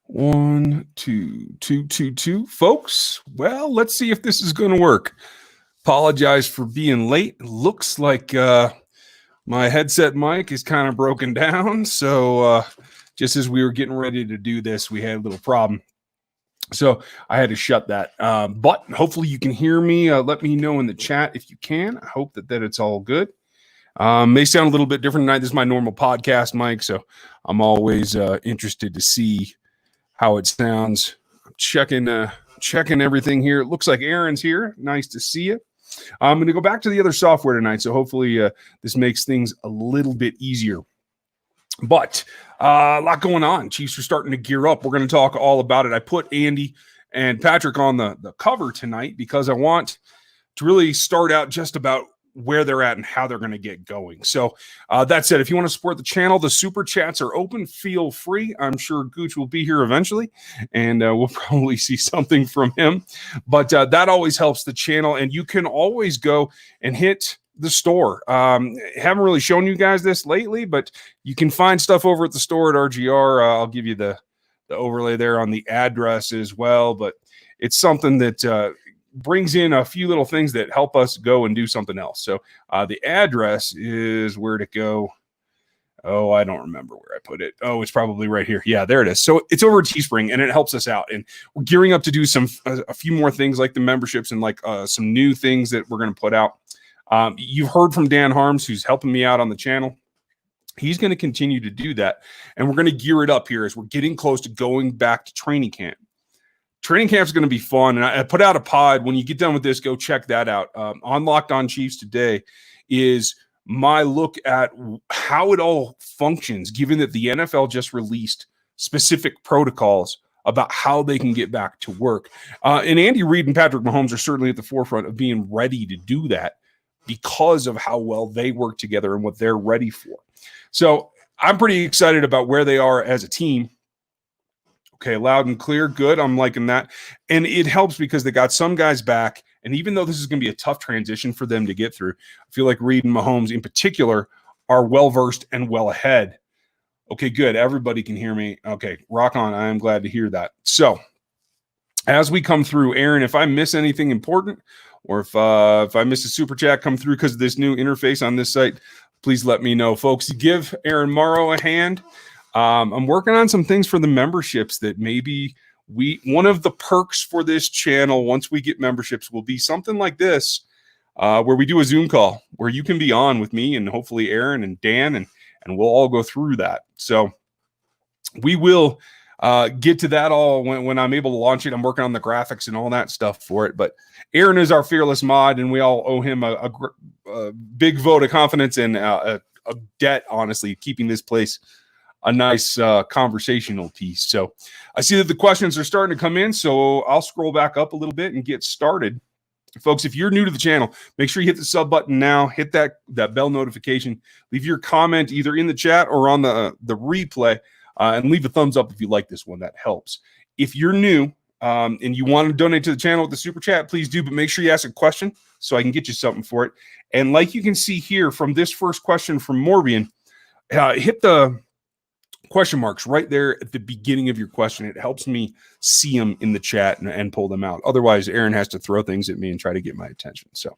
1, 2, 2, 2, 2. Folks, well, let's see if this is going to work. Apologize for being late. Looks like my headset mic is kind of broken down. So just as we were getting ready to do this, we had a little problem. So I had to shut that. But hopefully you can hear me. Let me know in the chat if you can. I hope that it's all good. May sound a little bit different tonight. This is my normal podcast mic, so I'm always interested to see how it sounds. I'm checking everything here. It looks like Aaron's here. Nice to see you. I'm going to go back to the other software tonight, so hopefully this makes things a little bit easier. But a lot going on. Chiefs are starting to gear up. We're going to talk all about it. I put Andy and Patrick on the cover tonight because I want to really start out just about where they're at and how they're going to get going. So that said, if you want to support the channel, the super chats are open. Feel free. I'm sure Gooch will be here eventually, and we'll probably see something from him. But that always helps the channel, and you can always go and hit the store. Haven't really shown you guys this lately, but you can find stuff over at the store at RGR. I'll give you the overlay there on the address as well, but it's something that brings in a few little things that help us go and do something else. So the address is where to go. Oh, I don't remember where I put it. Oh, it's probably right here. Yeah, there it is. So it's over at Teespring, and it helps us out. And we're gearing up to do a few more things like the memberships and like some new things that we're going to put out. You've heard from Dan Harms, who's helping me out on the channel. He's going to continue to do that. And we're going to gear it up here as we're getting close to going back to training camp. Training camp is going to be fun. And I put out a pod. When you get done with this, go check that out. On Locked On Chiefs today is my look at how it all functions, given that the NFL just released specific protocols about how they can get back to work. And Andy Reid and Patrick Mahomes are certainly at the forefront of being ready to do that because of how well they work together and what they're ready for. So I'm pretty excited about where they are as a team. Okay, loud and clear. Good. I'm liking that. And it helps because they got some guys back. And even though this is going to be a tough transition for them to get through, I feel like Reid and Mahomes in particular are well-versed and well ahead. Okay, good. Everybody can hear me. Okay, rock on. I am glad to hear that. So as we come through, Aaron, if I miss anything important or if I miss a super chat come through because of this new interface on this site, please let me know. Folks, give Aaron Morrow a hand. I'm working on some things for the memberships that maybe one of the perks for this channel once we get memberships will be something like this, where we do a Zoom call where you can be on with me and hopefully Aaron and Dan, and we'll all go through that. So we will get to that all when I'm able to launch it. I'm working on the graphics and all that stuff for it. But Aaron is our fearless mod, and we all owe him a big vote of confidence and a debt, honestly, keeping this place a nice conversational piece. So I see that the questions are starting to come in, so I'll scroll back up a little bit and get started. Folks, if you're new to the channel, make sure you hit the sub button now, hit that bell notification, leave your comment either in the chat or on the replay, and leave a thumbs up if you like this one. That helps. If you're new and you want to donate to the channel with the super chat, please do, but make sure you ask a question so I can get you something for it. And like you can see here from this first question from Morbian, hit the question marks right there at the beginning of your question. It helps me see them in the chat and pull them out. Otherwise, Aaron has to throw things at me and try to get my attention. So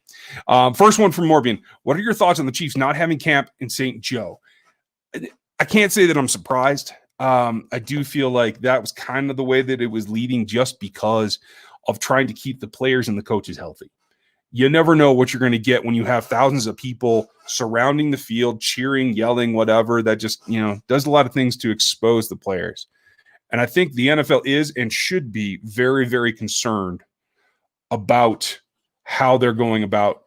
first one from Morbian. What are your thoughts on the Chiefs not having camp in St. Joe? I can't say that I'm surprised. I do feel like that was kind of the way that it was leading just because of trying to keep the players and the coaches healthy. You never know what you're going to get when you have thousands of people surrounding the field, cheering, yelling, whatever. That just, does a lot of things to expose the players. And I think the NFL is and should be very, very concerned about how they're going about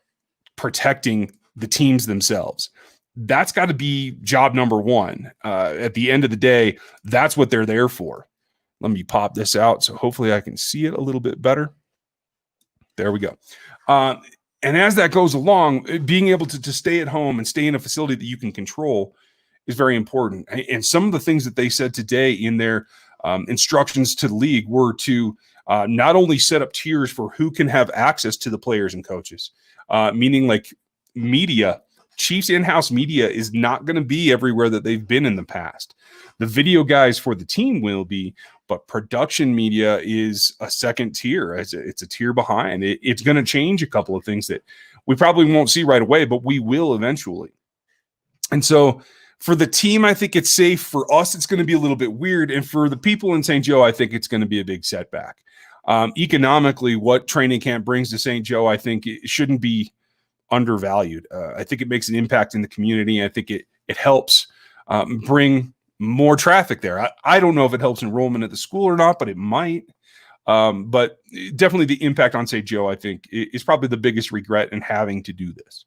protecting the teams themselves. That's got to be job number one. At the end of the day, that's what they're there for. Let me pop this out so hopefully I can see it a little bit better. There we go. And as that goes along, being able to stay at home and stay in a facility that you can control is very important. And some of the things that they said today in their instructions to the league were to not only set up tiers for who can have access to the players and coaches, meaning like media Chiefs in-house media is not going to be everywhere that they've been in the past. The video guys for the team will be, but production media is a second tier. It's a tier behind. It's going to change a couple of things that we probably won't see right away, but we will eventually. And so for the team, I think it's safe. For us, it's going to be a little bit weird. And for the people in St. Joe, I think it's going to be a big setback. Economically, what training camp brings to St. Joe, I think it shouldn't be undervalued. I think it makes an impact in the community. I think it helps bring more traffic there. I don't know if it helps enrollment at the school or not, but it might. But definitely the impact on St. Joe, I think, is probably the biggest regret in having to do this.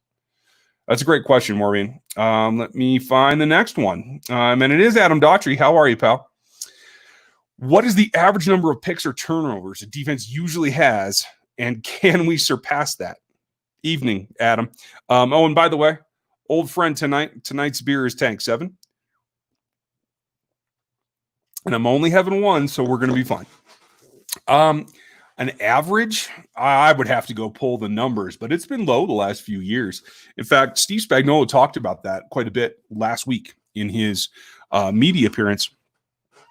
That's a great question, Maureen. Let me find the next one. And it is Adam Daughtry. How are you, pal? What is the average number of picks or turnovers a defense usually has, and can we surpass that? Evening, Adam. And by the way, old friend tonight's beer is Tank 7. And I'm only having one, so we're going to be fine. An average, I would have to go pull the numbers, but it's been low the last few years. In fact, Steve Spagnuolo talked about that quite a bit last week in his media appearance.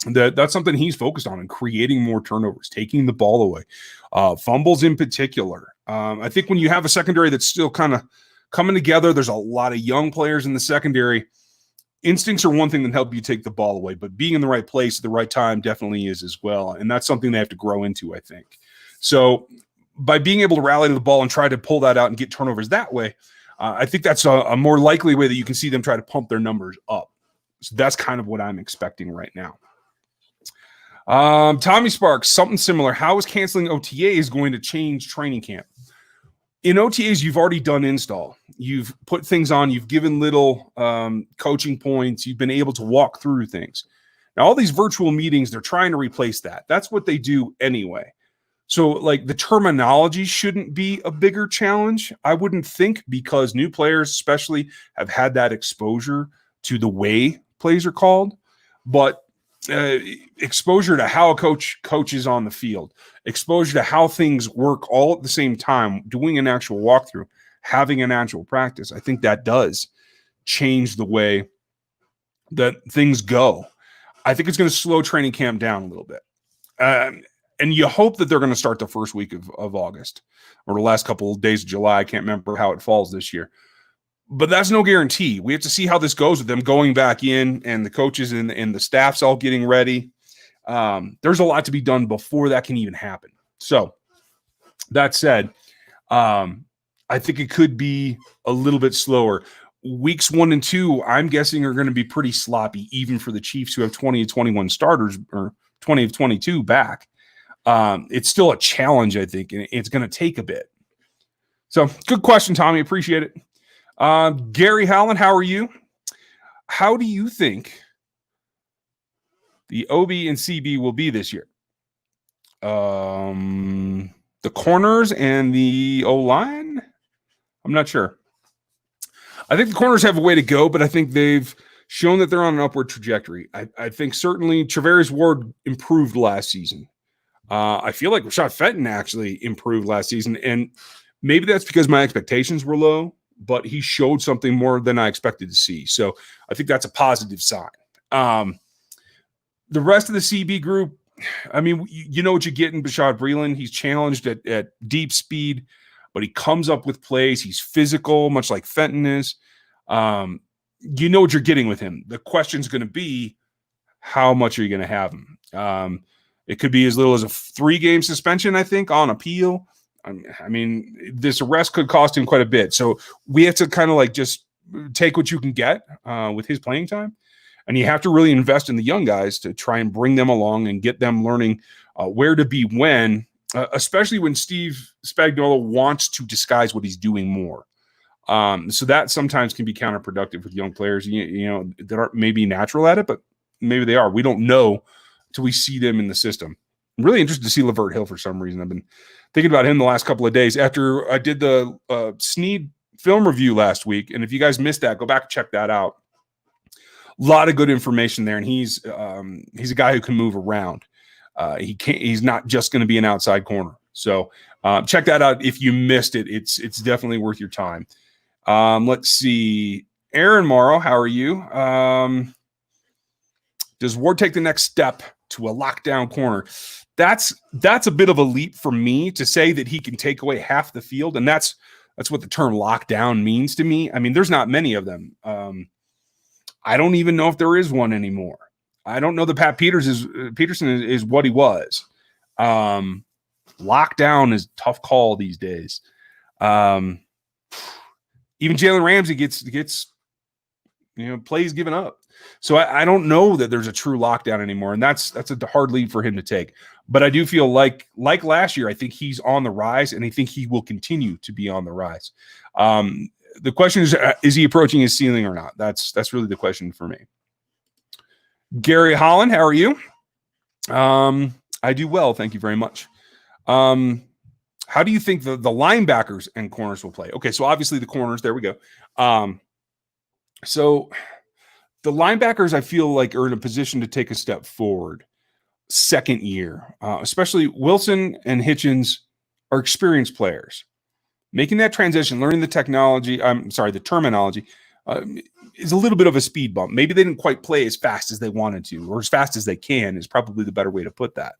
That's something he's focused on, and creating more turnovers, taking the ball away, fumbles in particular. I think when you have a secondary that's still kind of coming together, there's a lot of young players in the secondary. Instincts are one thing that help you take the ball away, but being in the right place at the right time definitely is as well. And that's something they have to grow into, I think. So by being able to rally to the ball and try to pull that out and get turnovers that way, I think that's a more likely way that you can see them try to pump their numbers up. So that's kind of what I'm expecting right now. Tommy Sparks, something similar. How is canceling OTAs going to change training camp? In OTAs, you've already done install. You've put things on. You've given little coaching points. You've been able to walk through things. Now, all these virtual meetings, they're trying to replace that. That's what they do anyway. So, like, the terminology shouldn't be a bigger challenge, I wouldn't think, because new players especially have had that exposure to the way plays are called. But exposure to how a coach coaches on the field, exposure to how things work all at the same time, doing an actual walkthrough, having an actual practice, I think that does change the way that things go. I think it's going to slow training camp down a little bit. And you hope that they're going to start the first week of August or the last couple of days of July. I can't remember how it falls this year. But that's no guarantee. We have to see how this goes with them going back in and the coaches and the staff's all getting ready. There's a lot to be done before that can even happen. So that said, I think it could be a little bit slower. Weeks 1 and 2, I'm guessing, are going to be pretty sloppy, even for the Chiefs who have 20 of 21 starters or 20 of 22 back. It's still a challenge, I think, and it's going to take a bit. So good question, Tommy. Appreciate it. Gary Howland, how are you? How do you think the OB and CB will be this year? The corners and the O-line? I'm not sure. I think the corners have a way to go, but I think they've shown that they're on an upward trajectory. I think certainly Travaris Ward improved last season. I feel like Rashad Fenton actually improved last season, and maybe that's because my expectations were low, but he showed something more than I expected to see. So I think that's a positive sign. The rest of the CB group, I mean, you know what you get in Bashaud Breeland. He's challenged at deep speed, but he comes up with plays. He's physical, much like Fenton is. You know what you're getting with him. The question's going to be, how much are you going to have him? It could be as little as a 3-game suspension, I think, on appeal. I mean, this arrest could cost him quite a bit. So we have to kind of like just take what you can get with his playing time. And you have to really invest in the young guys to try and bring them along and get them learning where to be when, especially when Steve Spagnuolo wants to disguise what he's doing more. So that sometimes can be counterproductive with young players, you know, that aren't maybe natural at it, but maybe they are. We don't know till we see them in the system. I'm really interested to see Lavert Hill for some reason. I've been thinking about him the last couple of days after I did the Snead film review last week. And if you guys missed that, go back and check that out. A lot of good information there. And he's a guy who can move around. He's not just going to be an outside corner. So check that out. If you missed it, it's definitely worth your time. Let's see. Aaron Morrow, how are you? Does Ward take the next step to a lockdown corner? That's a bit of a leap for me to say that he can take away half the field, and that's what the term lockdown means to me. I mean, there's not many of them. I don't even know if there is one anymore. I don't know that Peterson is what he was. Lockdown is a tough call these days. Even Jalen Ramsey gets plays given up. So I don't know that there's a true lockdown anymore, and that's a hard lead for him to take. But I do feel like last year, I think he's on the rise, and I think he will continue to be on the rise. The question is he approaching his ceiling or not? That's really the question for me. Gary Holland, how are you? I do well, thank you very much. How do you think the linebackers and corners will play? Okay, so obviously the corners, there we go. So the linebackers, I feel like, are in a position to take a step forward. Second year, especially Wilson and Hitchens are experienced players. Making that transition, learning the terminology, is a little bit of a speed bump. Maybe they didn't quite play as fast as they wanted to, or as fast as they can is probably the better way to put that.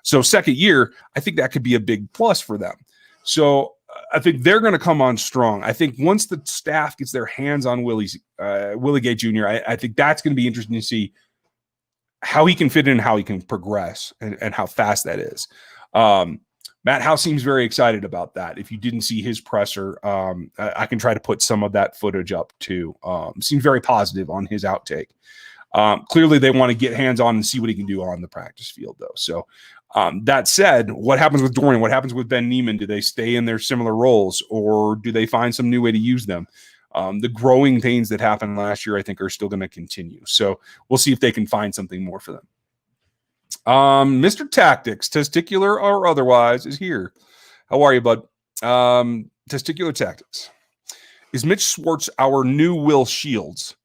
So second year, I think that could be a big plus for them. So I think they're going to come on strong. I think once the staff gets their hands on Willie Gay Jr., I think that's going to be interesting to see how he can fit in, how he can progress, and how fast that is. Matt House seems very excited about that. If you didn't see his presser, I can try to put some of that footage up too. Seems very positive on his outtake. Clearly, they want to get hands on and see what he can do on the practice field, though. So that said, what happens with Dorian? What happens with Ben Neiman? Do they stay in their similar roles, or do they find some new way to use them? The growing pains that happened last year, I think, are still going to continue. So we'll see if they can find something more for them. Mr. Tactics, testicular or otherwise, is here. How are you, bud? Testicular Tactics. Is Mitch Schwartz our new Will Shields?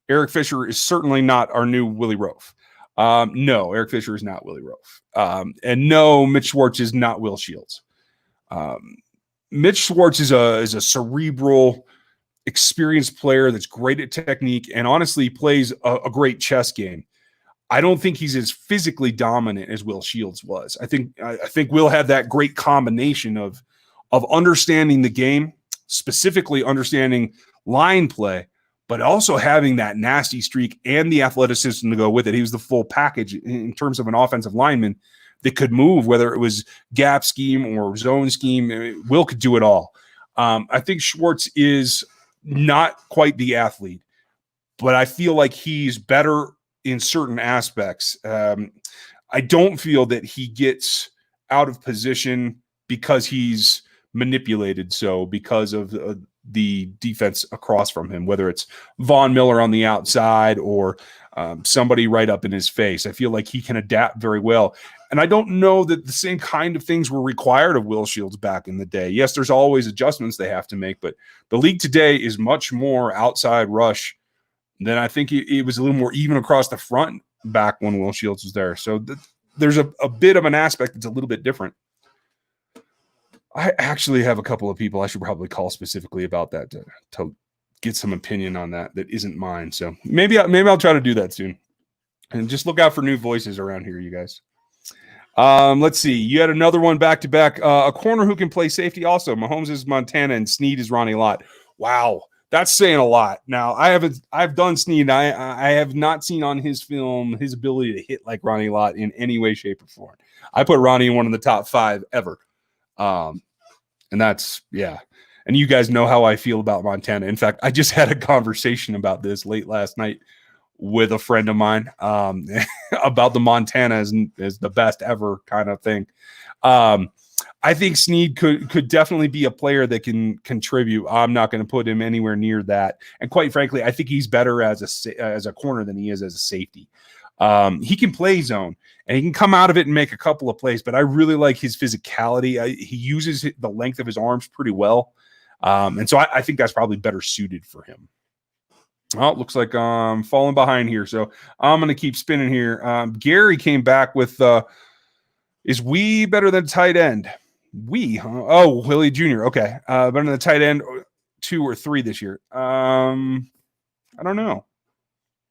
Eric Fisher is certainly not our new Willie Roaf. No, Eric Fisher is not Willie Roaf. And no, Mitch Schwartz is not Will Shields. Mitch Schwartz is a cerebral, experienced player that's great at technique and honestly plays a great chess game. I don't think he's as physically dominant as Will Shields was. I think Will had that great combination of understanding the game, specifically understanding line play, but also having that nasty streak and the athleticism to go with it. He was the full package in terms of an offensive lineman that could move, whether it was gap scheme or zone scheme. Will could do it all. I think Schwartz is not quite the athlete, but I feel like he's better in certain aspects. I don't feel that he gets out of position because he's manipulated because of the defense across from him, whether it's Von Miller on the outside or somebody right up in his face. I feel like he can adapt very well. And I don't know that the same kind of things were required of Will Shields back in the day. Yes, there's always adjustments they have to make, but the league today is much more outside rush than I think it was a little more even across the front back when Will Shields was there. So there's a bit of an aspect that's a little bit different. I actually have a couple of people I should probably call specifically about that to get some opinion on that isn't mine. So maybe I'll try to do that soon. And just look out for new voices around here, you guys. Let's see. You had another one back-to-back. A corner who can play safety also. Mahomes is Montana and Snead is Ronnie Lott. Wow. That's saying a lot. Now, I've done Snead. I have not seen on his film his ability to hit like Ronnie Lott in any way, shape, or form. I put Ronnie in one of the top 5 ever. And that's, yeah. And you guys know how I feel about Montana. In fact, I just had a conversation about this late last night with a friend of mine about the Montana as the best ever kind of thing. I think Snead could definitely be a player that can contribute. I'm not going to put him anywhere near that. And quite frankly, I think he's better as a corner than he is as a safety. He can play zone and he can come out of it and make a couple of plays, but I really like his physicality. He uses the length of his arms pretty well. And so I think that's probably better suited for him. Oh, it looks like I'm falling behind here. So I'm going to keep spinning here. Gary came back with, is we better than tight end? Huh? Oh, Willie Jr. Okay. Better than the tight end. 2 or 3 this year? I don't know.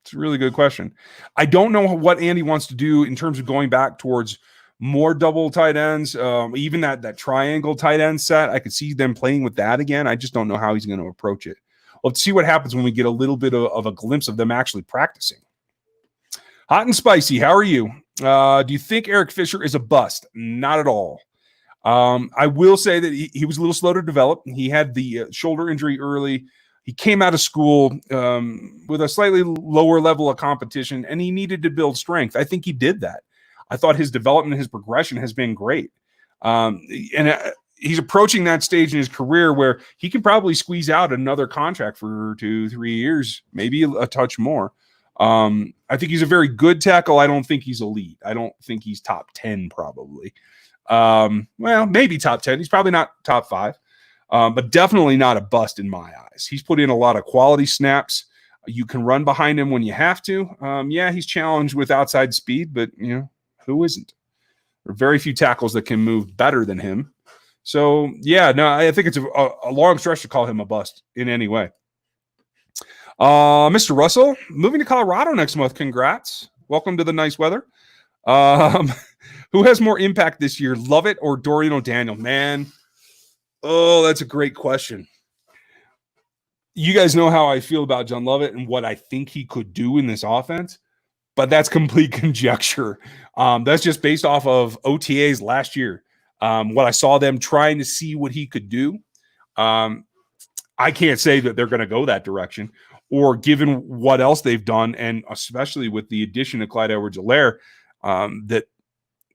It's a really good question. I don't know what Andy wants to do in terms of going back towards more double tight ends. Even that triangle tight end set, I could see them playing with that again. I just don't know how he's going to approach it. Let's see what happens when we get a little bit of a glimpse of them actually practicing. Hot and spicy, how are you? Do you think Eric Fisher is a bust? Not at all. I will say that he was a little slow to develop. He had the shoulder injury early. He came out of school with a slightly lower level of competition, and he needed to build strength. I think he did that. I thought his development, his progression has been great. He's approaching that stage in his career where he can probably squeeze out another contract for 2-3 years, maybe a touch more. I think he's a very good tackle. I don't think he's elite. I don't think he's top 10 probably. Well, maybe top 10. He's probably not top 5. But definitely not a bust in my eyes. He's put in a lot of quality snaps. You can run behind him when you have to. Yeah, he's challenged with outside speed, but who isn't? There are very few tackles that can move better than him. So yeah, no, I think it's a long stretch to call him a bust in any way. Mr. Russell, moving to Colorado next month. Congrats. Welcome to the nice weather. Who has more impact this year, Lovett or Dorian O'Daniel? Man, oh, that's a great question. You guys know how I feel about John Lovett and what I think he could do in this offense, but that's complete conjecture. That's just based off of OTAs last year. What I saw them trying to see what he could do. I can't say that they're going to go that direction, or given what else they've done, and especially with the addition of Clyde Edwards-Helaire, that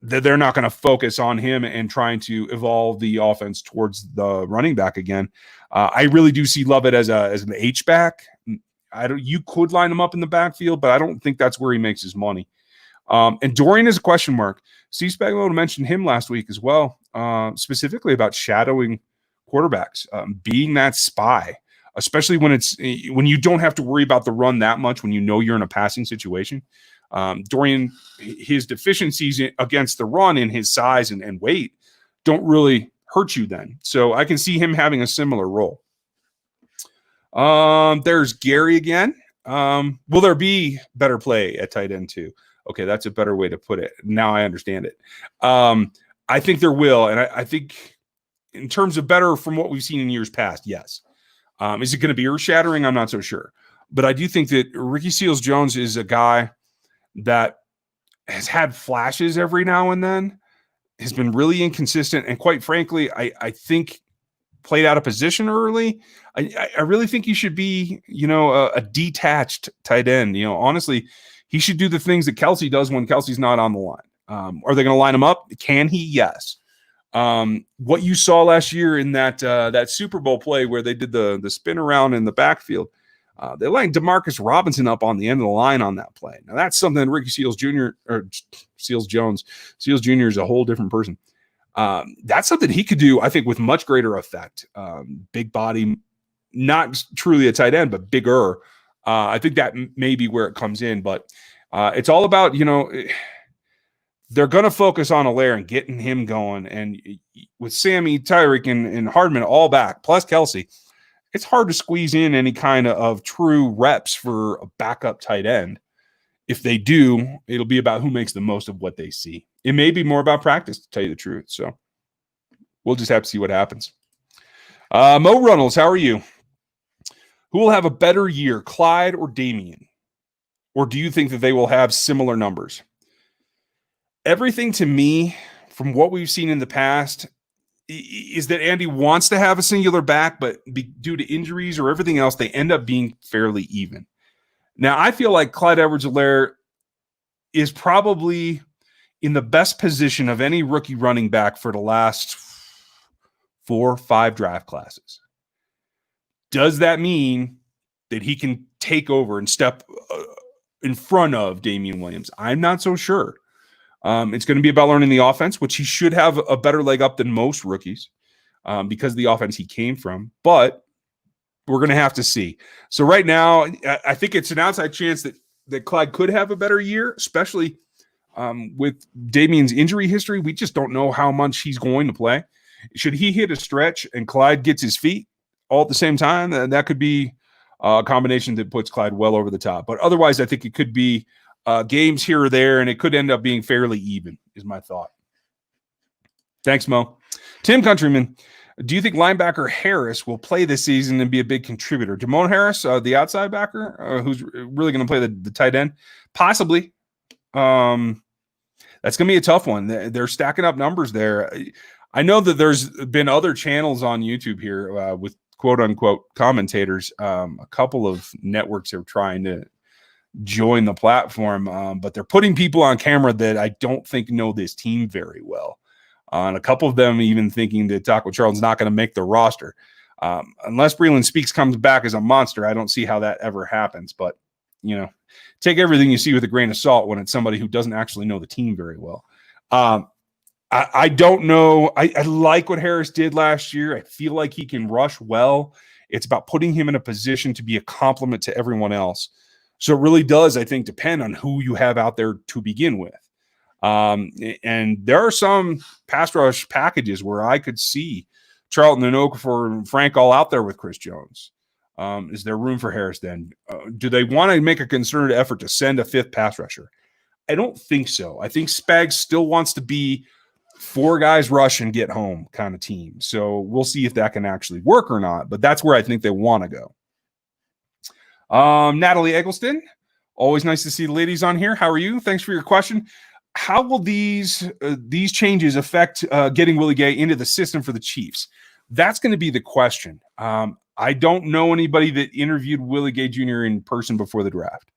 they're not going to focus on him and trying to evolve the offense towards the running back again. I really do see Lovett as an H-back. You could line him up in the backfield, but I don't think that's where he makes his money. And Dorian is a question mark. Steve Spagnuolo mentioned him last week as well, specifically about shadowing quarterbacks, being that spy, especially when you don't have to worry about the run that much when you know you're in a passing situation. Dorian, his deficiencies against the run in his size and weight don't really hurt you then. So I can see him having a similar role. There's Gary again. Will there be better play at tight end too? Okay, that's a better way to put it. Now I understand it. I think there will, and I think in terms of better from what we've seen in years past, yes. Is it going to be earth-shattering? I'm not so sure. But I do think that Ricky Seals-Jones is a guy that has had flashes every now and then, has been really inconsistent, and quite frankly, I think played out of position early. I really think he should be, a detached tight end. Honestly, he should do the things that Kelsey does when Kelsey's not on the line. Are they going to line him up? Can he? Yes. What you saw last year in that Super Bowl play where they did the spin around in the backfield, they lined Demarcus Robinson up on the end of the line on that play. Now that's something Ricky Seals Jr. or Seals-Jones. Seals Jr. is a whole different person. That's something he could do, I think, with much greater effect. Big body, not truly a tight end, but bigger. I think that may be where it comes in, but it's all about, they're going to focus on Helaire and getting him going. And with Sammy, Tyreek, and Hardman all back, plus Kelsey, it's hard to squeeze in any kind of true reps for a backup tight end. If they do, it'll be about who makes the most of what they see. It may be more about practice, to tell you the truth. So we'll just have to see what happens. Mo Runnels, how are you? Who will have a better year, Clyde or Damian? Or do you think that they will have similar numbers? Everything to me, from what we've seen in the past, is that Andy wants to have a singular back, but due to injuries or everything else, they end up being fairly even. Now, I feel like Clyde Edwards-Helaire is probably in the best position of any rookie running back for the last 4 or 5 draft classes. Does that mean that he can take over and step in front of Damian Williams? I'm not so sure. It's going to be about learning the offense, which he should have a better leg up than most rookies because of the offense he came from. But we're going to have to see. So right now, I think it's an outside chance that Clyde could have a better year, especially with Damian's injury history. We just don't know how much he's going to play. Should he hit a stretch and Clyde gets his feet, all at the same time, and that could be a combination that puts Clyde well over the top. But otherwise, I think it could be games here or there, and it could end up being fairly even, is my thought. Thanks, Mo. Tim Countryman, do you think linebacker Harris will play this season and be a big contributor? Damone Harris, the outside backer, who's really going to play the tight end? Possibly. That's going to be a tough one. They're stacking up numbers there. I know that there's been other channels on YouTube here with quote-unquote commentators. A couple of networks are trying to join the platform, but they're putting people on camera that I don't think know this team very well. And a couple of them even thinking that Taco Charlton's not going to make the roster. Unless Breland Speaks comes back as a monster, I don't see how that ever happens. But, you know, take everything you see with a grain of salt when it's somebody who doesn't actually know the team very well. I don't know. I like what Harris did last year. I feel like he can rush well. It's about putting him in a position to be a complement to everyone else. So it really does, I think, depend on who you have out there to begin with. And there are some pass rush packages where I could see Charlton and Okafor and Frank all out there with Chris Jones. Is there room for Harris then? Do they want to make a concerted effort to send a fifth pass rusher? I don't think so. I think Spags still wants to be 4 guys rush and get home kind of team. So we'll see if that can actually work or not, but that's where I think they want to go. Natalie Eggleston, always nice to see the ladies on here. How are you? Thanks for your question. How will these changes affect getting Willie Gay into the system for the Chiefs? That's going to be the question. I don't know anybody that interviewed Willie Gay Jr. in person before the draft.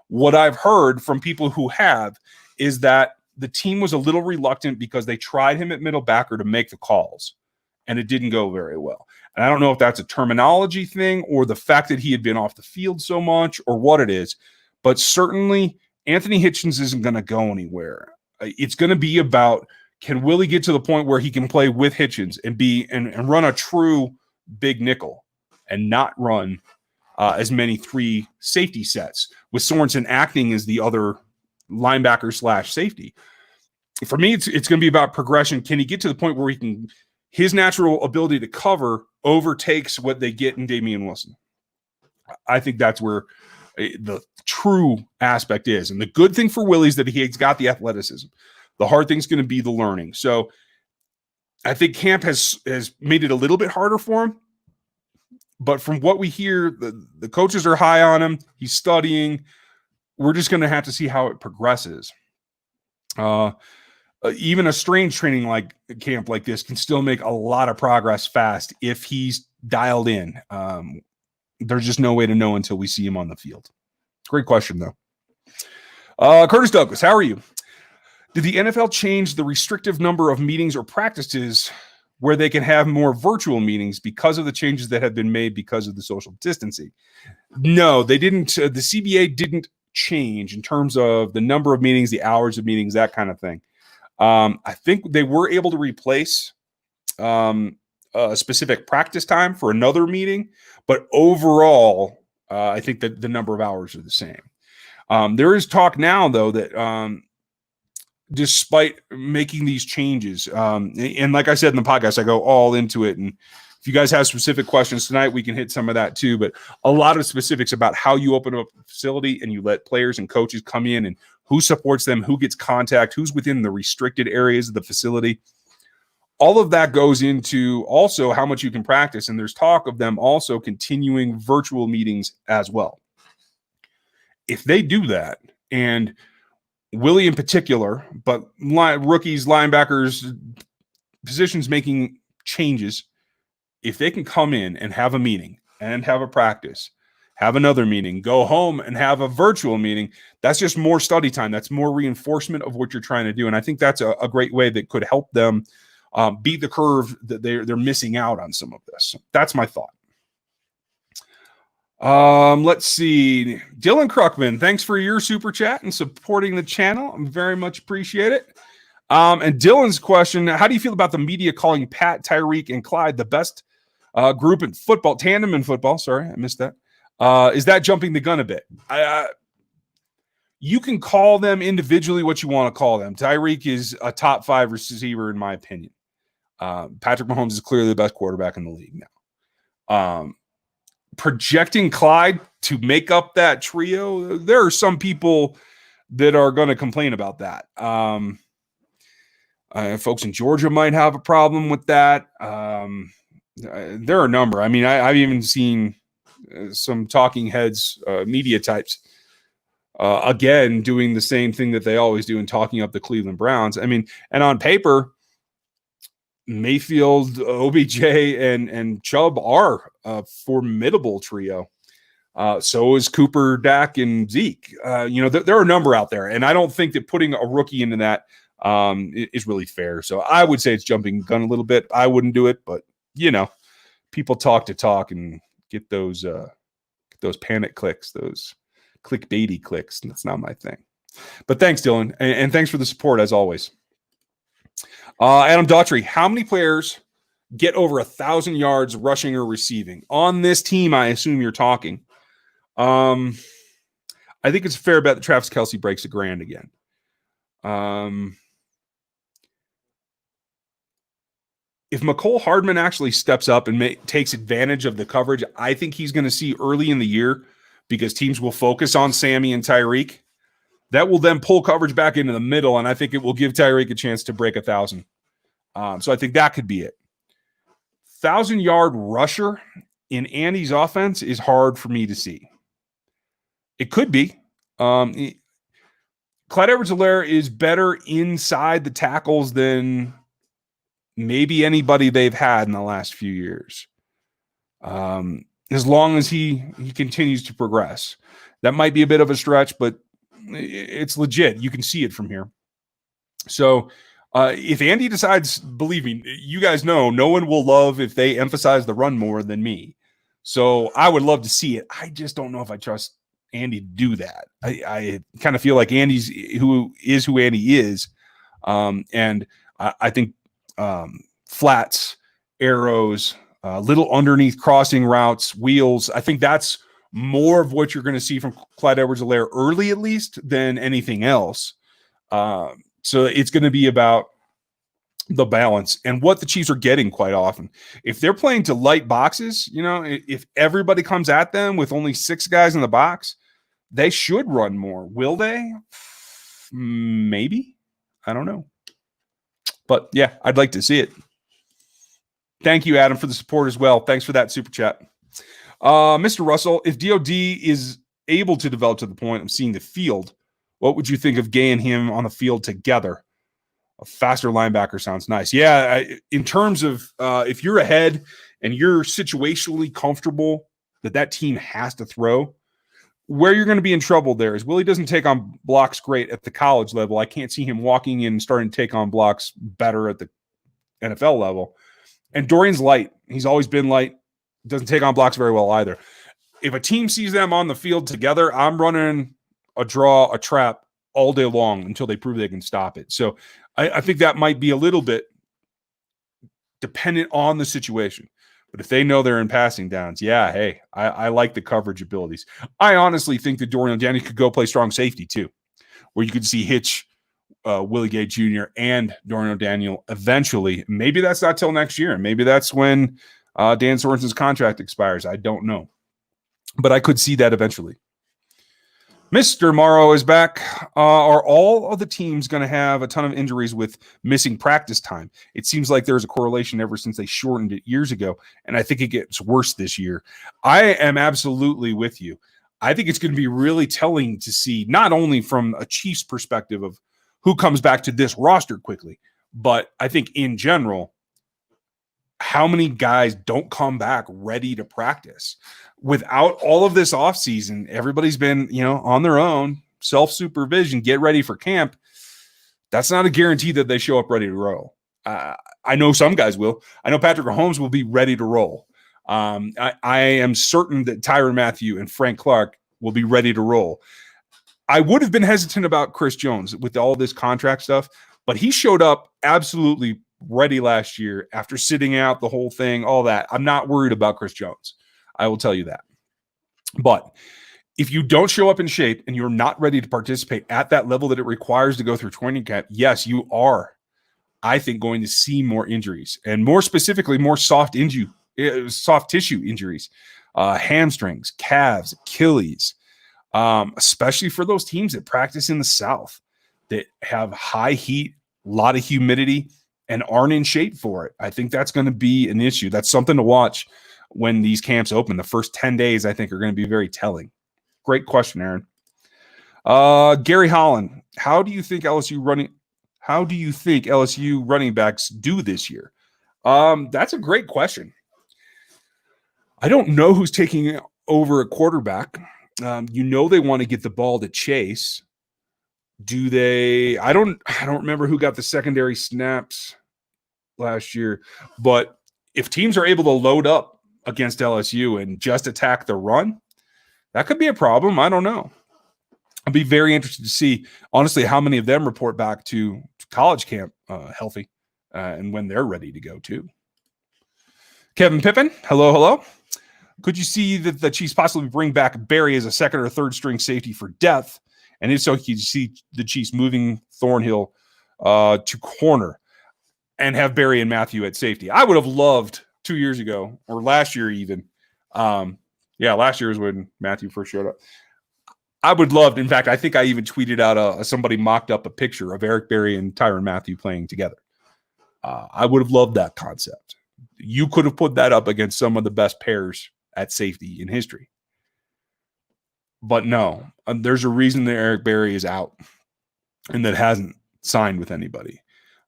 What I've heard from people who have is that the team was a little reluctant because they tried him at middle backer to make the calls, and it didn't go very well. And I don't know if that's a terminology thing or the fact that he had been off the field so much or what it is, but certainly Anthony Hitchens isn't going to go anywhere. It's going to be about, can Willie get to the point where he can play with Hitchens and run a true big nickel and not run as many 3 safety sets with Sorensen acting as the other linebacker / safety. For me, it's going to be about progression. Can he get to the point where his natural ability to cover overtakes what they get in Damian Wilson? I think that's where the true aspect is. And the good thing for Willie is that he's got the athleticism. The hard thing's going to be the learning. So I think camp has made it a little bit harder for him. But from what we hear, the coaches are high on him. He's studying. We're just going to have to see how it progresses. Even a strange training like camp like this can still make a lot of progress fast if he's dialed in. There's just no way to know until we see him on the field. Great question, though. Curtis Douglas, how are you? Did the NFL change the restrictive number of meetings or practices where they can have more virtual meetings because of the changes that have been made because of the social distancing? No, they didn't. The CBA didn't change in terms of the number of meetings, the hours of meetings, that kind of thing. I think they were able to replace a specific practice time for another meeting, but overall, I think that the number of hours are the same. There is talk now, though, that despite making these changes, and like I said in the podcast, I go all into it. And if you guys have specific questions tonight, we can hit some of that too. But a lot of specifics about how you open up a facility and you let players and coaches come in and who supports them, who gets contact, who's within the restricted areas of the facility. All of that goes into also how much you can practice. And there's talk of them also continuing virtual meetings as well. If they do that, and Willie in particular, but rookies, linebackers, positions making changes, if they can come in and have a meeting and have a practice, have another meeting, go home and have a virtual meeting, that's just more study time. That's more reinforcement of what you're trying to do. And I think that's a great way that could help them beat the curve that they're missing out on some of this. That's my thought. Let's see. Dylan Kruckman, thanks for your super chat and supporting the channel. I very much appreciate it. And Dylan's question, how do you feel about the media calling Pat, Tyreek, and Clyde the best group in football, tandem in football? Sorry, I missed that. Is that jumping the gun a bit? You can call them individually what you want to call them. Tyreek is a top 5 receiver, in my opinion. Patrick Mahomes is clearly the best quarterback in the league now. Projecting Clyde to make up that trio, there are some people that are going to complain about that. Folks in Georgia might have a problem with that. There are a number. I mean, I've even seen some talking heads, media types, again, doing the same thing that they always do and talking up the Cleveland Browns. I mean, and on paper, Mayfield, OBJ, and Chubb are a formidable trio. So is Cooper, Dak, and Zeke. There are a number out there, and I don't think that putting a rookie into that is really fair. So I would say it's jumping gun a little bit. I wouldn't do it, but people talk to talk and get those panic clicks, those clickbaity clicks. And that's not my thing. But thanks, Dylan, and thanks for the support as always. Adam Daughtry, how many players get over 1,000 yards rushing or receiving on this team? I assume you're talking. I think it's a fair bet that Travis Kelce breaks $1,000 again. If McCole Hardman actually steps up and takes advantage of the coverage, I think he's going to see early in the year, because teams will focus on Sammy and Tyreek. That will then pull coverage back into the middle, and I think it will give Tyreek a chance to break 1,000. So I think that could be it. 1,000-yard rusher in Andy's offense is hard for me to see. It could be. Clyde Edwards-Helaire is better inside the tackles than maybe anybody they've had in the last few years. As long as he continues to progress. That might be a bit of a stretch, but it's legit. You can see it from here. So if Andy decides, believe me, you guys know, no one will love if they emphasize the run more than me. So I would love to see it. I just don't know if I trust Andy to do that. I kind of feel like Andy's who Andy is. And I think flats, arrows, little underneath crossing routes, wheels. I think that's more of what you're going to see from Clyde Edwards-Helaire early, at least, than anything else. So it's going to be about the balance and what the Chiefs are getting quite often. If they're playing to light boxes, if everybody comes at them with only 6 guys in the box, they should run more. Will they? Maybe. I don't know. But yeah, I'd like to see it. Thank you, Adam, for the support as well. Thanks for that super chat. Mr. Russell, if DOD is able to develop to the point of seeing the field, what would you think of Gay and him on the field together? A faster linebacker sounds nice. Yeah, in terms of if you're ahead and you're situationally comfortable that team has to throw, where you're going to be in trouble there is Willie doesn't take on blocks great at the college level. I can't see him walking in and starting to take on blocks better at the NFL level. And Dorian's light. He's always been light. Doesn't take on blocks very well either. If a team sees them on the field together, I'm running a draw, a trap all day long until they prove they can stop it. So I think that might be a little bit dependent on the situation. But if they know they're in passing downs, yeah, hey, I like the coverage abilities. I honestly think that Dorian O'Daniel could go play strong safety too, where you could see Hitch, Willie Gay Jr. and Dorian O'Daniel eventually. Maybe that's not till next year. Maybe that's when Dan Sorensen's contract expires. I don't know. But I could see that eventually. Mr. Morrow is back. Are all of the teams going to have a ton of injuries with missing practice time? It seems like there's a correlation ever since they shortened it years ago, and I think it gets worse this year. I am absolutely with you. I think it's going to be really telling to see, not only from a Chiefs perspective of who comes back to this roster quickly, but I think in general, how many guys don't come back ready to practice. Without all of this offseason, everybody's been, on their own, self-supervision, get ready for camp. That's not a guarantee that they show up ready to roll. I know some guys will. I know Patrick Mahomes will be ready to roll. I am certain that Tyrann Mathieu and Frank Clark will be ready to roll. I would have been hesitant about Chris Jones with all this contract stuff, but he showed up absolutely ready last year after sitting out the whole thing, all that. I'm not worried about Chris Jones. I will tell you that. But if you don't show up in shape and you're not ready to participate at that level that it requires to go through training camp, yes, you are, I think, going to see more injuries, and more specifically, more soft soft tissue injuries, hamstrings, calves, Achilles, especially for those teams that practice in the South that have high heat, a lot of humidity, and aren't in shape for it. I think that's going to be an issue. That's something to watch when these camps open. The first 10 days, I think, are going to be very telling. Great question, Aaron. Gary Holland, how do you think LSU running backs do this year? That's a great question. I don't know who's taking over a quarterback. They want to get the ball to Chase. Do they? I don't remember who got the secondary snaps last year, but if teams are able to load up against LSU and just attack the run, that could be a problem. I don't know. I'd be very interested to see, honestly, how many of them report back to college camp healthy and when they're ready to go too. Kevin Pippin, hello. Could you see that the Chiefs possibly bring back Barry as a second or third string safety for depth? And if so, could you see the Chiefs moving Thornhill to corner and have Barry and Matthew at safety? I would have loved 2 years ago or last year even. Last year was when Matthew first showed up. I would love, in fact, I think I even tweeted out somebody mocked up a picture of Eric Berry and Tyrann Mathieu playing together. I would have loved that concept. You could have put that up against some of the best pairs at safety in history. But no, there's a reason that Eric Berry is out and that hasn't signed with anybody.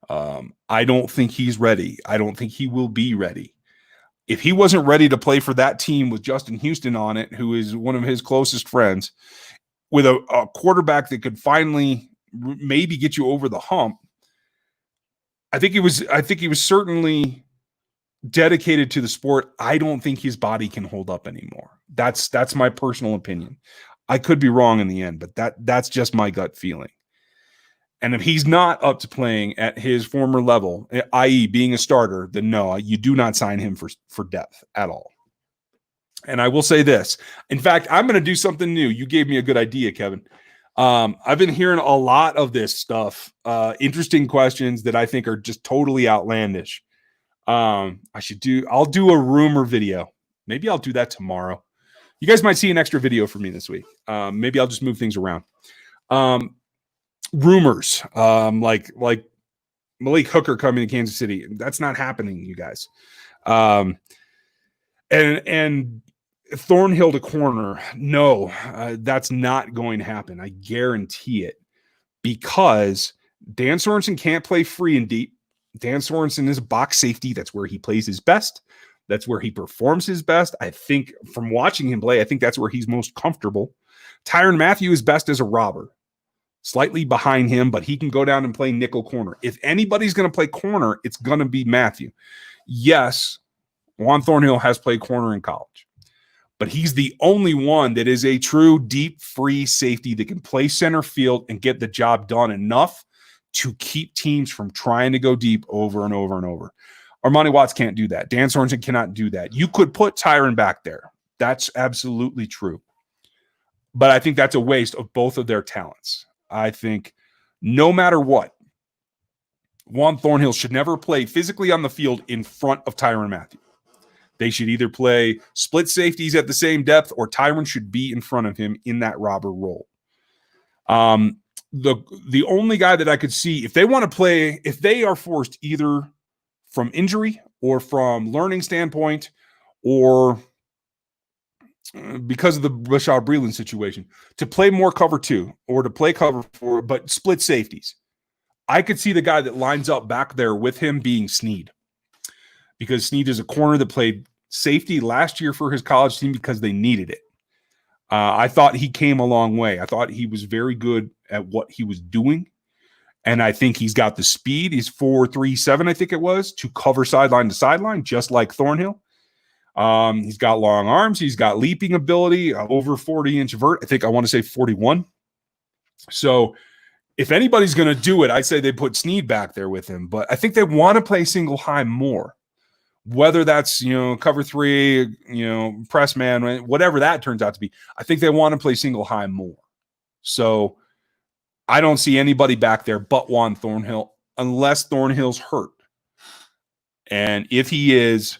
I don't think he's ready. I don't think he will be ready. If he wasn't ready to play for that team with Justin Houston on it, who is one of his closest friends, with a quarterback that could finally maybe get you over the hump, I think he was certainly dedicated to the sport. I don't think his body can hold up anymore. That's my personal opinion. I could be wrong in the end, but that's just my gut feeling. And if he's not up to playing at his former level, i.e. being a starter, then no, you do not sign him for depth at all. And I will say this. In fact, I'm going to do something new. You gave me a good idea, Kevin. I've been hearing a lot of this stuff, interesting questions that I think are just totally outlandish. I'll do a rumor video. Maybe I'll do that tomorrow. You guys might see an extra video from me this week. Maybe I'll just move things around. Rumors, like Malik Hooker coming to Kansas City. That's not happening, you guys. And Thornhill to corner. No, that's not going to happen. I guarantee it, because Dan Sorensen can't play free and deep. Dan Sorensen is a box safety. That's where he plays his best. That's where he performs his best. I think from watching him play, I think that's where he's most comfortable. Tyrann Mathieu is best as a robber, slightly behind him, but he can go down and play nickel corner. If anybody's going to play corner, it's going to be Mathieu. Yes, Juan Thornhill has played corner in college, but he's the only one that is a true deep free safety that can play center field and get the job done enough to keep teams from trying to go deep over and over and over. Armani Watts can't do that. Dan Sorensen cannot do that. You could put Tyrann back there. That's absolutely true. But I think that's a waste of both of their talents. I think no matter what, Juan Thornhill should never play physically on the field in front of Tyrann Mathieu. They should either play split safeties at the same depth, or Tyrann should be in front of him in that robber role. The only guy that I could see, if they want to play, if they are forced either from injury or from learning standpoint, or because of the Rashad Breeland situation, to play more cover 2 or to play cover 4, but split safeties, I could see the guy that lines up back there with him being Snead, because Snead is a corner that played safety last year for his college team because they needed it. I thought he came a long way. I thought he was very good at what he was doing, and I think he's got the speed. He's 4.37, I think it was, to cover sideline to sideline, just like Thornhill. He's got long arms. He's got leaping ability, over 40-inch vert. I want to say 41. So if anybody's going to do it, I'd say they put Snead back there with him. But I think they want to play single high more, whether that's, cover 3, press man, whatever that turns out to be. I think they want to play single high more. So I don't see anybody back there but Juan Thornhill, unless Thornhill's hurt. And if he is,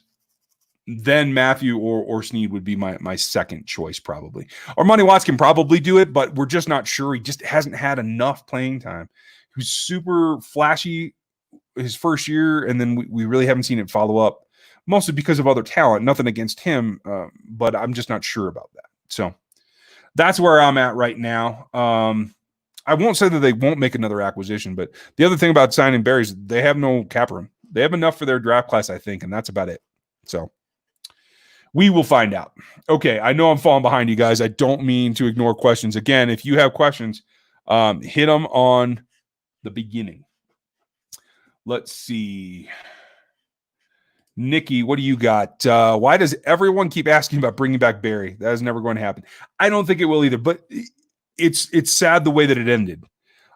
then Matthew or Snead would be my second choice probably. Armani Watts can probably do it, but we're just not sure. He just hasn't had enough playing time. He was super flashy his first year, and then we really haven't seen it follow up, mostly because of other talent. Nothing against him, but I'm just not sure about that. So that's where I'm at right now. I won't say that they won't make another acquisition, but the other thing about signing Barry is they have no cap room. They have enough for their draft class, I think, and that's about it. So we will find out. Okay, I know I'm falling behind you guys. I don't mean to ignore questions. Again, if you have questions, hit them on the beginning. Let's see. Nikki, what do you got? Why does everyone keep asking about bringing back Barry? That is never going to happen. I don't think it will either, but it's sad the way that it ended.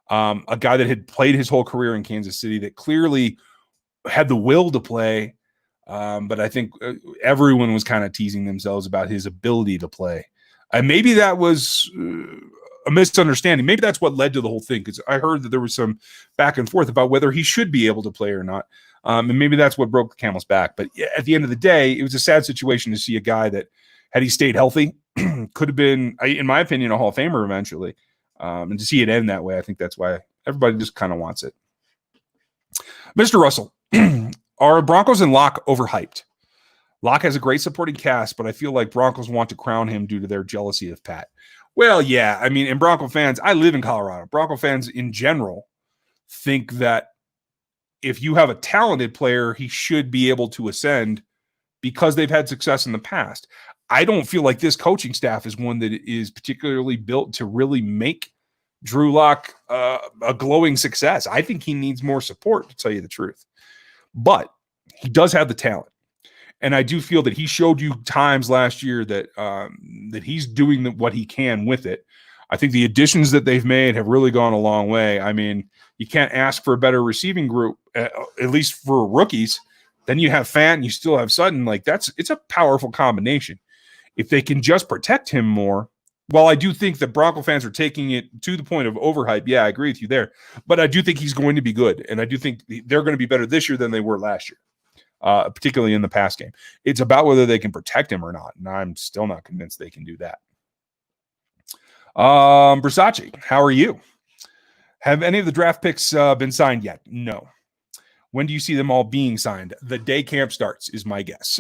A guy that had played his whole career in Kansas City that clearly had the will to play, but I think everyone was kind of teasing themselves about his ability to play. And maybe that was a misunderstanding. Maybe that's what led to the whole thing, because I heard that there was some back and forth about whether he should be able to play or not. And maybe that's what broke the camel's back. But at the end of the day, it was a sad situation to see a guy that, had he stayed healthy, could have been, in my opinion, a Hall of Famer eventually. And to see it end that way, I think that's why everybody just kind of wants it. Mr. Russell, are Broncos and Locke overhyped? Locke has a great supporting cast, but I feel like Broncos want to crown him due to their jealousy of Pat. Well, yeah. I mean, and Bronco fans, I live in Colorado. Bronco fans in general think that if you have a talented player, he should be able to ascend because they've had success in the past. I don't feel like this coaching staff is one that is particularly built to really make Drew Lock a glowing success. I think he needs more support, to tell you the truth. But he does have the talent. And I do feel that he showed you times last year that that he's doing what he can with it. I think the additions that they've made have really gone a long way. I mean, you can't ask for a better receiving group, at least for rookies. Then you have Fant and you still have Sutton. Like, it's a powerful combination. If they can just protect him more, while I do think that Bronco fans are taking it to the point of overhype, yeah, I agree with you there. But I do think he's going to be good. And I do think they're going to be better this year than they were last year, particularly in the pass game. It's about whether they can protect him or not. And I'm still not convinced they can do that. Versace, how are you? Have any of the draft picks been signed yet? No. When do you see them all being signed? The day camp starts is my guess.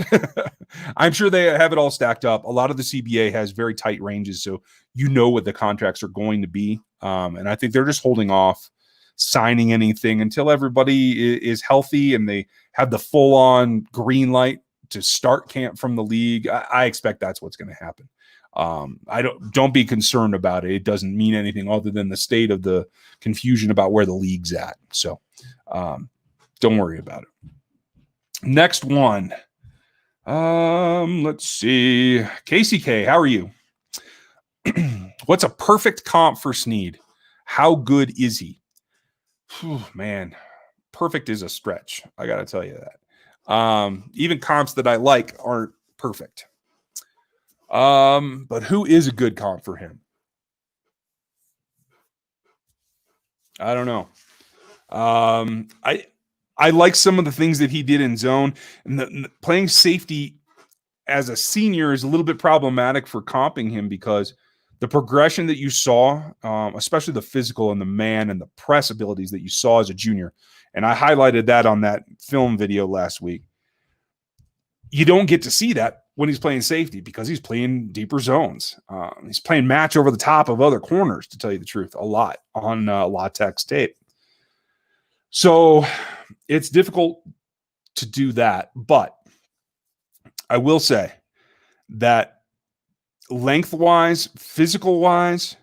I'm sure they have it all stacked up. A lot of the CBA has very tight ranges, so you know what the contracts are going to be. And I think they're just holding off signing anything until everybody is healthy and they have the full-on green light to start camp from the league. I expect that's what's going to happen. Don't be concerned about it. It doesn't mean anything other than the state of the confusion about where the league's at. So, don't worry about it. Next one. Let's see. KCK, how are you? What's a perfect comp for Snead? How good is he? Whew, man, perfect is a stretch. I got to tell you that. Even comps that I like aren't perfect. But who is a good comp for him? I don't know. I like some of the things that he did in zone, and playing safety as a senior is a little bit problematic for comping him because the progression that you saw, especially the physical and the man and the press abilities that you saw as a junior, and I highlighted that on that film video last week. You don't get to see that when he's playing safety because he's playing deeper zones. He's playing match over the top of other corners, to tell you the truth, a lot on latex tape. So it's difficult to do that, but I will say that lengthwise, physical-wise,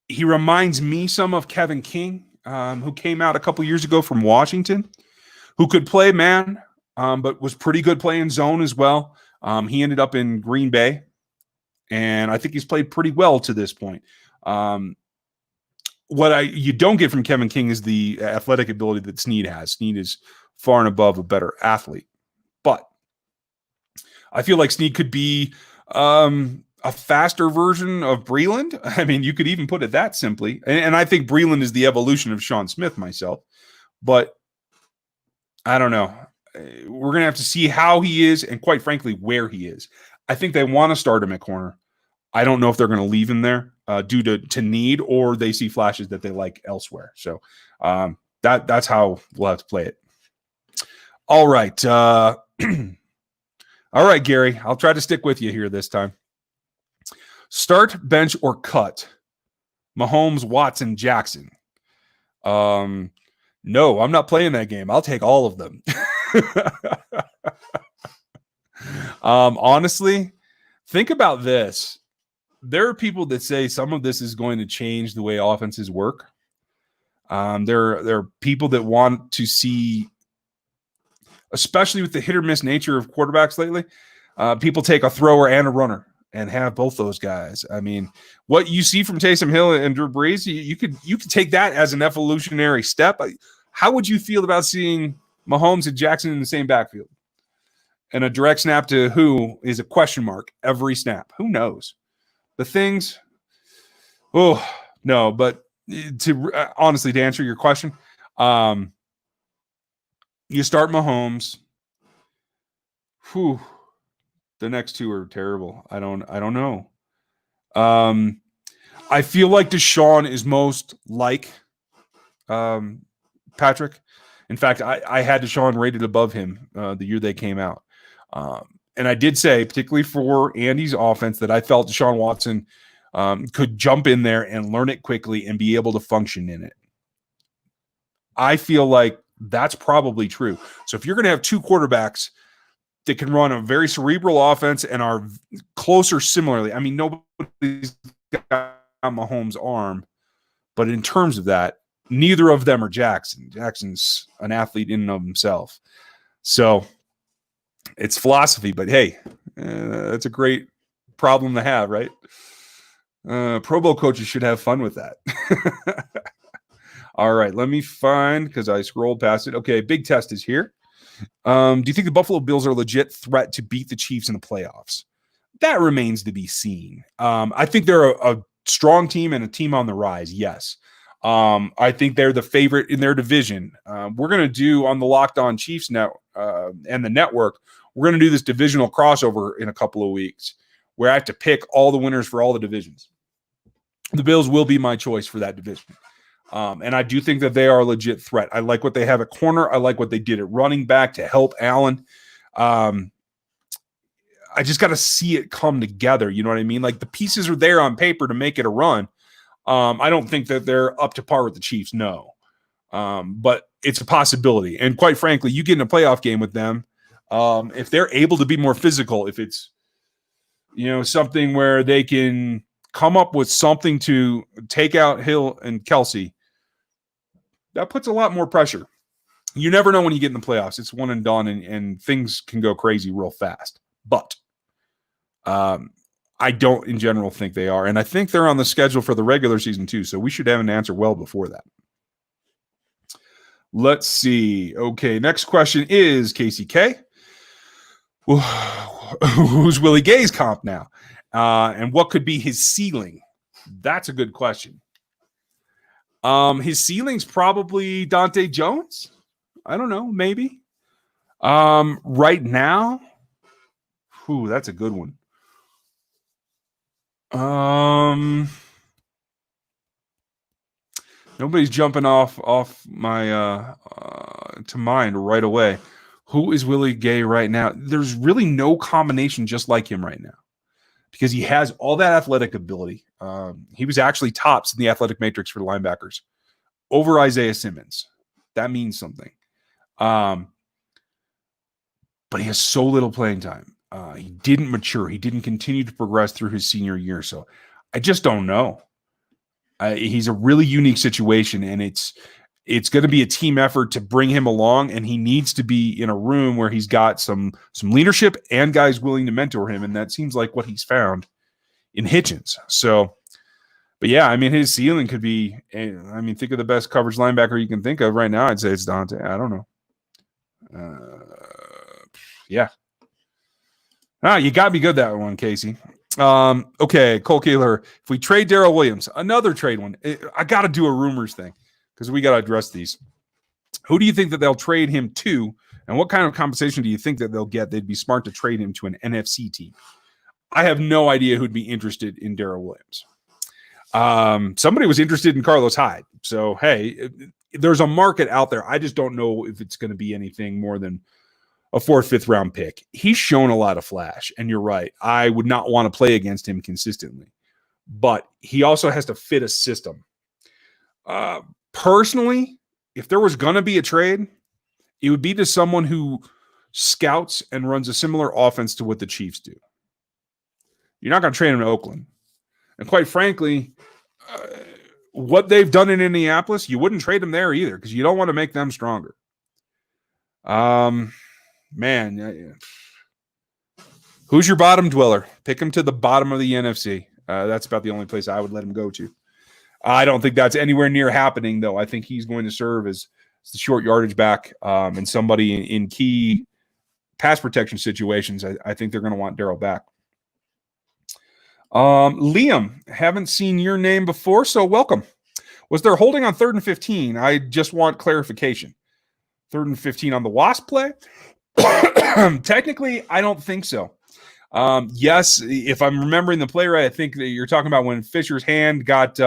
he reminds me some of Kevin King, who came out a couple years ago from Washington, who could play man, but was pretty good playing zone as well. He ended up in Green Bay, and I think he's played pretty well to this point. What you don't get from Kevin King is the athletic ability that Snead has. Snead is far and above a better athlete. But I feel like Snead could be a faster version of Breland. I mean, you could even put it that simply. And I think Breland is the evolution of Sean Smith myself. But I don't know. we're going to have to see how he is and, quite frankly, where he is. I think they want to start him at corner. I don't know if they're going to leave him there due to need, or they see flashes that they like elsewhere. So that's how we'll have to play it. All right. All right, Gary. I'll try to stick with you here this time. Start, bench, or cut Mahomes, Watson, Jackson. No, I'm not playing that game. I'll take all of them. Honestly, think about this. There are people that say some of this is going to change the way offenses work. There are people that want to see, especially with the hit or miss nature of quarterbacks lately, people take a thrower and a runner and have both those guys. I mean, what you see from Taysom Hill and Drew Brees, you could take that as an evolutionary step. How would you feel about seeing Mahomes and Jackson in the same backfield? And a direct snap to who is a question mark every snap. Who knows? The things, oh, no. But honestly, to answer your question, you start Mahomes. Whew. The next two are terrible. I don't know. I feel like Deshaun is most like Patrick. In fact, I had Deshaun rated above him the year they came out. And I did say, particularly for Andy's offense, that I felt Deshaun Watson could jump in there and learn it quickly and be able to function in it. I feel like that's probably true. So if you're going to have two quarterbacks that can run a very cerebral offense and are closer similarly, I mean, nobody's got Mahomes' arm, but in terms of that, neither of them are Jackson. Jackson's an athlete in and of himself. So it's philosophy, but hey, that's a great problem to have, right? Pro Bowl coaches should have fun with that. All right, let me find, because I scrolled past it. Okay, big test is here. Do you think the Buffalo Bills are a legit threat to beat the Chiefs in the playoffs? That remains to be seen. I think they're a strong team and a team on the rise, yes. I think they're the favorite in their division. We're going to do on the Locked On Chiefs net and the network, we're going to do this divisional crossover in a couple of weeks where I have to pick all the winners for all the divisions. The Bills will be my choice for that division. And I do think that they are a legit threat. I like what they have at corner. I like what they did at running back to help Allen. I just got to see it come together. You know what I mean? Like, the pieces are there on paper to make it a run. I don't think that they're up to par with the Chiefs, no. But it's a possibility. And quite frankly, you get in a playoff game with them, if they're able to be more physical, if it's, something where they can come up with something to take out Hill and Kelsey, that puts a lot more pressure. You never know when you get in the playoffs. It's one and done, and things can go crazy real fast. But I don't, in general, think they are. And I think they're on the schedule for the regular season, too. So we should have an answer well before that. Let's see. Okay, next question is KCK. Who's Willie Gay's comp now? And what could be his ceiling? That's a good question. His ceiling's probably Dante Jones. I don't know, maybe. Right now, that's a good one. Nobody's jumping off my to mind right away. Who is Willie Gay right now? There's really no combination just like him right now, because he has all that athletic ability. He was actually tops in the athletic matrix for the linebackers over Isaiah Simmons. That means something. But he has so little playing time. He didn't mature. He didn't continue to progress through his senior year. So I just don't know. He's a really unique situation, and it's going to be a team effort to bring him along, and he needs to be in a room where he's got some leadership and guys willing to mentor him, and that seems like what he's found in Hitchens. So, but yeah, I mean, his ceiling could be, think of the best coverage linebacker you can think of right now. I'd say it's Dante. I don't know. Yeah. You got me good that one, Casey. Okay, Cole Keeler. If we trade Darrell Williams, another trade one. I got to do a rumors thing, because we got to address these. Who do you think that they'll trade him to? And what kind of compensation do you think that they'll get? They'd be smart to trade him to an NFC team. I have no idea who'd be interested in Darrell Williams. Somebody was interested in Carlos Hyde. So, hey, there's a market out there. I just don't know if it's going to be anything more than a 4th, 5th round pick. He's shown a lot of flash, and you're right. I would not want to play against him consistently, but he also has to fit a system. Personally, if there was going to be a trade, it would be to someone who scouts and runs a similar offense to what the Chiefs do. You're not going to trade him to Oakland. And quite frankly, what they've done in Indianapolis, you wouldn't trade them there either because you don't want to make them stronger. Man, who's your bottom dweller? Pick him to the bottom of the NFC. That's about the only place I would let him go to. I don't think that's anywhere near happening, though. I think he's going to serve as the short yardage back and somebody in key pass protection situations. I think they're going to want Darrell back. Liam, haven't seen your name before, so welcome. Was there holding on 3rd and 15? I just want clarification. 3rd and 15 on the Wasp play? Technically, I don't think so. Yes, if I'm remembering the play right, I think that you're talking about when Fisher's hand got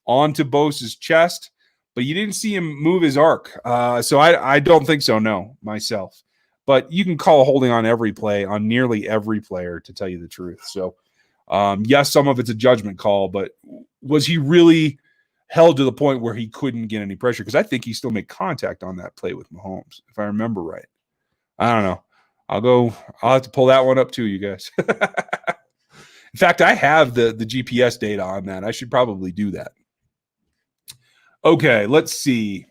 onto Bose's chest, but you didn't see him move his arc. So I don't think so, no, myself. But you can call holding on every play on nearly every player, to tell you the truth. So, yes, some of it's a judgment call, but was he really held to the point where he couldn't get any pressure? Because I think he still made contact on that play with Mahomes, if I remember right. I don't know. I'll have to pull that one up too, you guys. In fact, I have the GPS data on that. I should probably do that. Okay, let's see.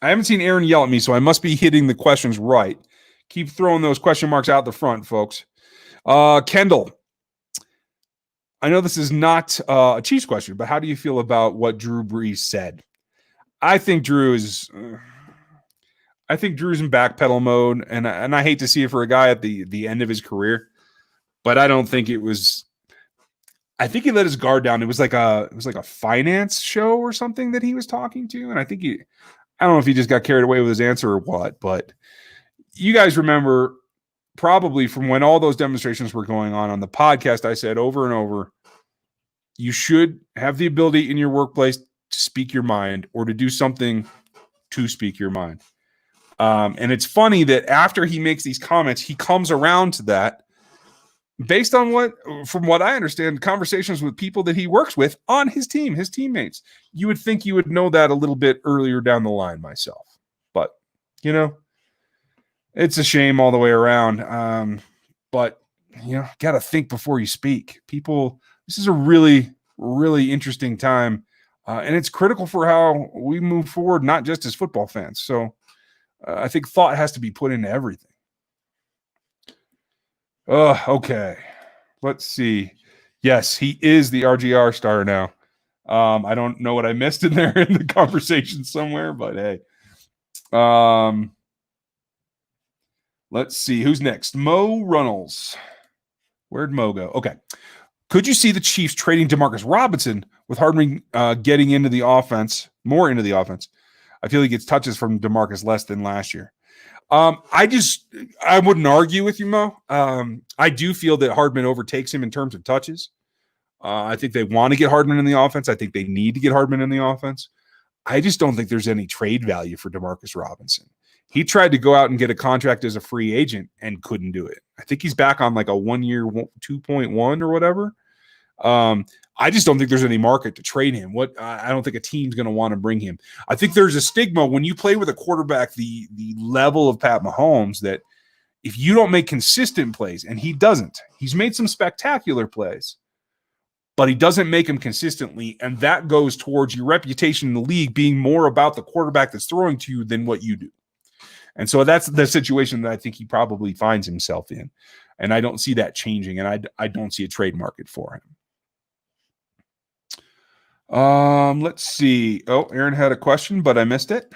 I haven't seen Aaron yell at me, so I must be hitting the questions right. Keep throwing those question marks out the front, folks. Kendall, I know this is not a Chiefs question, but how do you feel about what Drew Brees said? I think Drew's in backpedal mode, and I hate to see it for a guy at the end of his career, but I don't think it was. I think he let his guard down. It was like a finance show or something that he was talking to, and I don't know if he just got carried away with his answer or what, but you guys remember probably from when all those demonstrations were going on the podcast, I said over and over, you should have the ability in your workplace to speak your mind or to do something to speak your mind. And it's funny that after he makes these comments, he comes around to that based on from what I understand, conversations with people that he works with on his team, his teammates. You would think you would know that a little bit earlier down the line myself. But, it's a shame all the way around. But, got to think before you speak. People, this is a really, really interesting time. And it's critical for how we move forward, not just as football fans. So I think thought has to be put into everything. Okay. Let's see. Yes, he is the RGR starter now. I don't know what I missed in there in the conversation somewhere, but hey. Let's see. Who's next? Mo Runnels. Where'd Mo go? Okay. Could you see the Chiefs trading Demarcus Robinson with Hardman getting into the offense, more into the offense? I feel he gets touches from Demarcus less than last year. I wouldn't argue with you, Mo. I do feel that Hardman overtakes him in terms of touches. I think they want to get Hardman in the offense. I think they need to get Hardman in the offense. I just don't think there's any trade value for Demarcus Robinson. He tried to go out and get a contract as a free agent and couldn't do it. I think he's back on like a 1 year 2.1 or whatever. I just don't think there's any market to trade him. I don't think a team's going to want to bring him. I think there's a stigma when you play with a quarterback the level of Pat Mahomes that if you don't make consistent plays, and he doesn't, he's made some spectacular plays, but he doesn't make them consistently, and that goes towards your reputation in the league being more about the quarterback that's throwing to you than what you do. And so that's the situation that I think he probably finds himself in, and I don't see that changing, and I don't see a trade market for him. Let's see. Oh, Aaron had a question, but I missed it.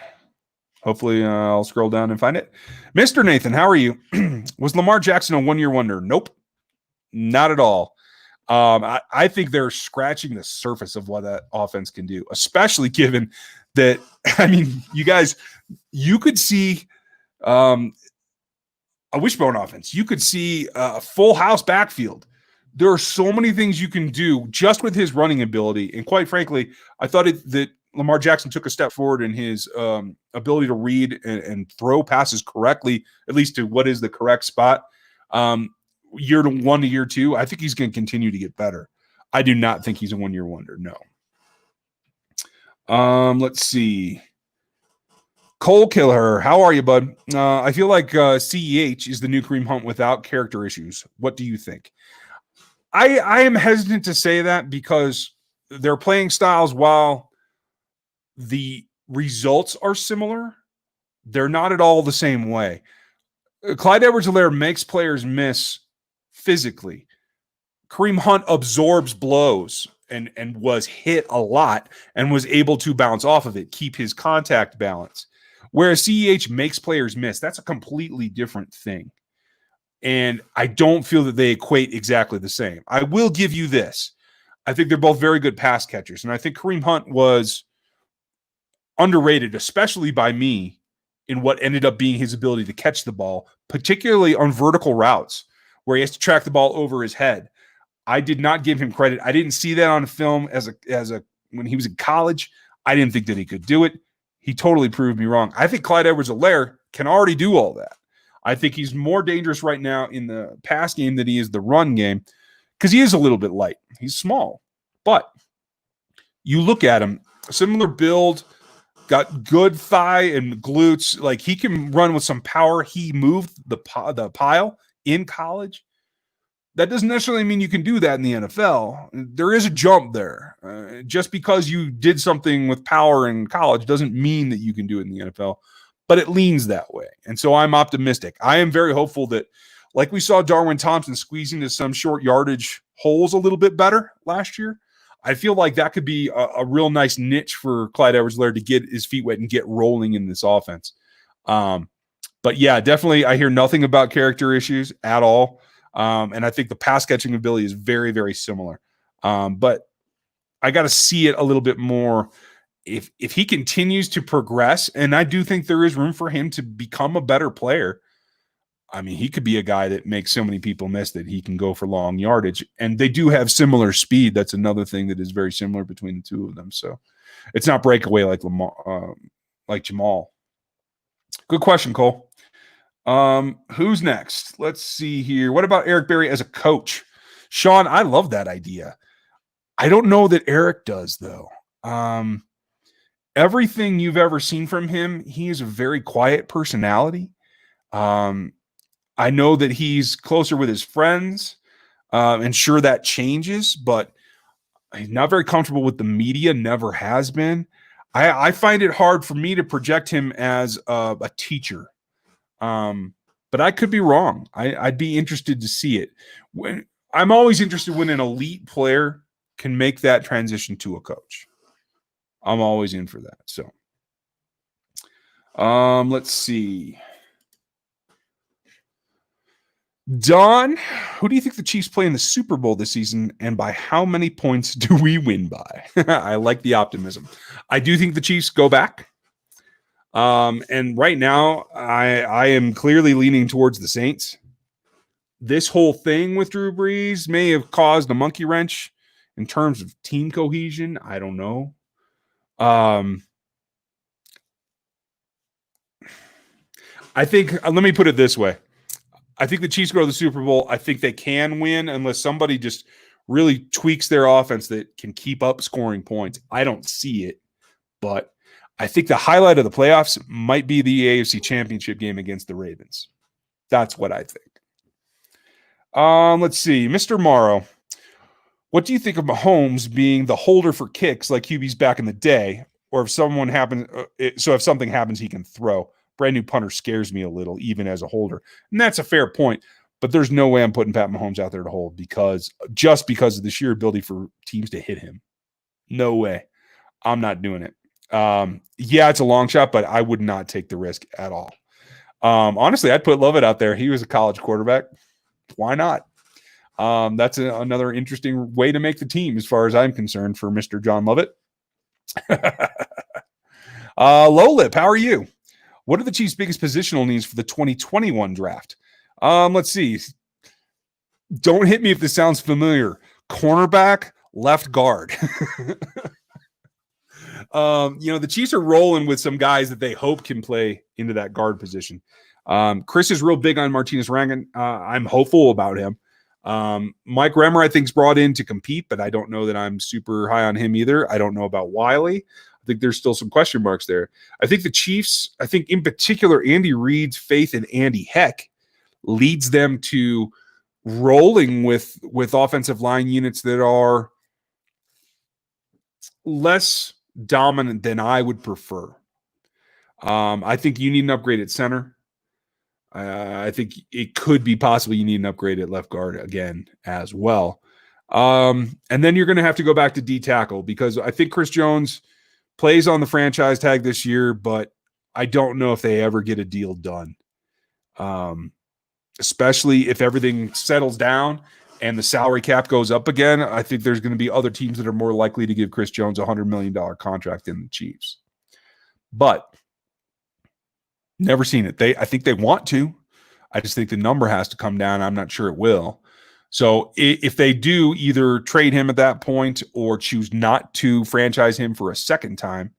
Hopefully I'll scroll down and find it. Mr. Nathan, how are you? Was Lamar Jackson a one-year wonder? Nope, not at all. I think they're scratching the surface of what that offense can do, especially given that, I mean, you could see a Wishbone offense. You could see a full house backfield. There are so many things you can do just with his running ability. And quite frankly, I thought that Lamar Jackson took a step forward in his ability to read and throw passes correctly, at least to what is the correct spot. Year 1 to year 2, I think he's going to continue to get better. I do not think he's a one-year wonder. No. Let's see. Cole Killer, how are you, bud? I feel like CEH is the new Kareem Hunt without character issues. What do you think? I am hesitant to say that because their playing styles, while the results are similar, they're not at all the same way. Clyde Edwards-Helaire makes players miss physically. Kareem Hunt absorbs blows and was hit a lot and was able to bounce off of it, keep his contact balance. Whereas CEH makes players miss. That's a completely different thing. And I don't feel that they equate exactly the same. I will give you this. I think they're both very good pass catchers. And I think Kareem Hunt was underrated, especially by me, in what ended up being his ability to catch the ball, particularly on vertical routes where he has to track the ball over his head. I did not give him credit. I didn't see that on film when he was in college. I didn't think that he could do it. He totally proved me wrong. I think Clyde Edwards-Helaire can already do all that. I think he's more dangerous right now in the pass game than he is the run game because he is a little bit light. He's small. But you look at him, similar build, got good thigh and glutes. Like, he can run with some power. He moved the pile in college. That doesn't necessarily mean you can do that in the NFL. There is a jump there. Just because you did something with power in college doesn't mean that you can do it in the NFL, but it leans that way. And so I'm optimistic. I am very hopeful that, like we saw Darwin Thompson squeeze into some short yardage holes a little bit better last year, I feel like that could be a real nice niche for Clyde Edwards-Helaire to get his feet wet and get rolling in this offense. But yeah, definitely I hear nothing about character issues at all. And I think the pass catching ability is very, very similar. But I got to see it a little bit more. If he continues to progress, and I do think there is room for him to become a better player. I mean, he could be a guy that makes so many people miss that he can go for long yardage. And they do have similar speed. That's another thing that is very similar between the two of them. So it's not breakaway like Lamar, like Jamal. Good question, Cole. Who's next? Let's see here. What about Eric Berry as a coach? Sean, I love that idea. I don't know that Eric does, though. Everything you've ever seen from him, he is a very quiet personality. I know that he's closer with his friends, and sure that changes, but he's not very comfortable with the media, never has been. I find it hard for me to project him as a teacher. But I could be wrong. I'd be interested to see it. I'm always interested when an elite player can make that transition to a coach. I'm always in for that. So, let's see. Don, who do you think the Chiefs play in the Super Bowl this season, and by how many points do we win by? I like the optimism. I do think the Chiefs go back. And right now, I am clearly leaning towards the Saints. This whole thing with Drew Brees may have caused a monkey wrench in terms of team cohesion. I don't know. I think, let me put it this way. I think the Chiefs go to the Super Bowl. I think they can win unless somebody just really tweaks their offense that can keep up scoring points. I don't see it, but I think the highlight of the playoffs might be the AFC Championship game against the Ravens. That's what I think. Let's see. Mr. Morrow, what do you think of Mahomes being the holder for kicks like QBs back in the day? Or if someone happens, so if something happens, he can throw. Brand new punter scares me a little, even as a holder. And that's a fair point. But there's no way I'm putting Pat Mahomes out there to hold because of the sheer ability for teams to hit him. No way. I'm not doing it. Yeah, it's a long shot, but I would not take the risk at all. Honestly, I'd put Lovett out there. He was a college quarterback. Why not? That's another interesting way to make the team as far as I'm concerned for Mr. John Lovett. Low Lip, how are you? What are the Chiefs' biggest positional needs for the 2021 draft? Let's see. Don't hit me if this sounds familiar. Cornerback, left guard. The Chiefs are rolling with some guys that they hope can play into that guard position. Chris is real big on Martinez Rangan. I'm hopeful about him. Mike Remmer, I think, is brought in to compete, but I don't know that I'm super high on him either. I don't know about Wiley. I think there's still some question marks there. I think the Chiefs, I think in particular, Andy Reid's faith in Andy Heck leads them to rolling with offensive line units that are less dominant than I would prefer. I think you need an upgrade at center. I think it could be possible you need an upgrade at left guard again as well. And then you're going to have to go back to D tackle because I think Chris Jones plays on the franchise tag this year, but I don't know if they ever get a deal done. Especially if everything settles down and the salary cap goes up again. I think there's going to be other teams that are more likely to give Chris Jones a $100 million contract than the Chiefs. But never seen it. I think they want to. I just think the number has to come down. I'm not sure it will. So if they do either trade him at that point or choose not to franchise him for a second time,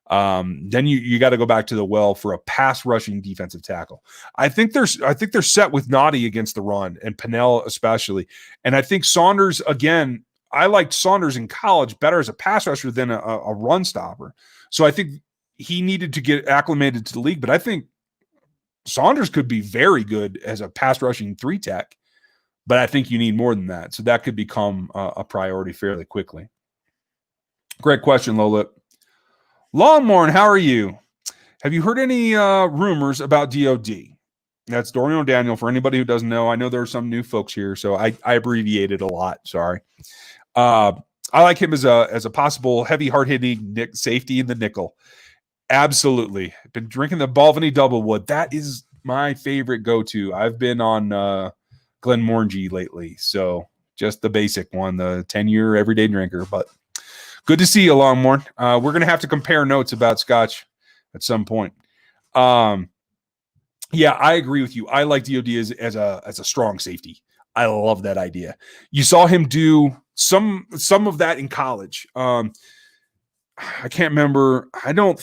then you got to go back to the well for a pass rushing defensive tackle. I think they're set with Noddy against the run and Pennell especially. And I think Saunders, again, I liked Saunders in college better as a pass rusher than a run stopper. So I think he needed to get acclimated to the league, but I think Saunders could be very good as a pass rushing 3-tech, but I think you need more than that. So that could become a priority fairly quickly. Great question, Lolip. Longmorn, how are you? Have you heard any rumors about DOD? That's Dorian O'Daniel. For anybody who doesn't know, I know there are some new folks here, so I abbreviated a lot. Sorry. I like him as a possible heavy, hard-hitting safety in the nickel. Absolutely. Been drinking the Balvenie Doublewood. That is my favorite go-to. I've been on Glenmorangie lately, so just the basic one, the 10-year everyday drinker, but good to see you, Longmorn. We're going to have to compare notes about Scotch at some point. Yeah, I agree with you. I like DOD as a strong safety. I love that idea. You saw him do some of that in college. I can't remember. I don't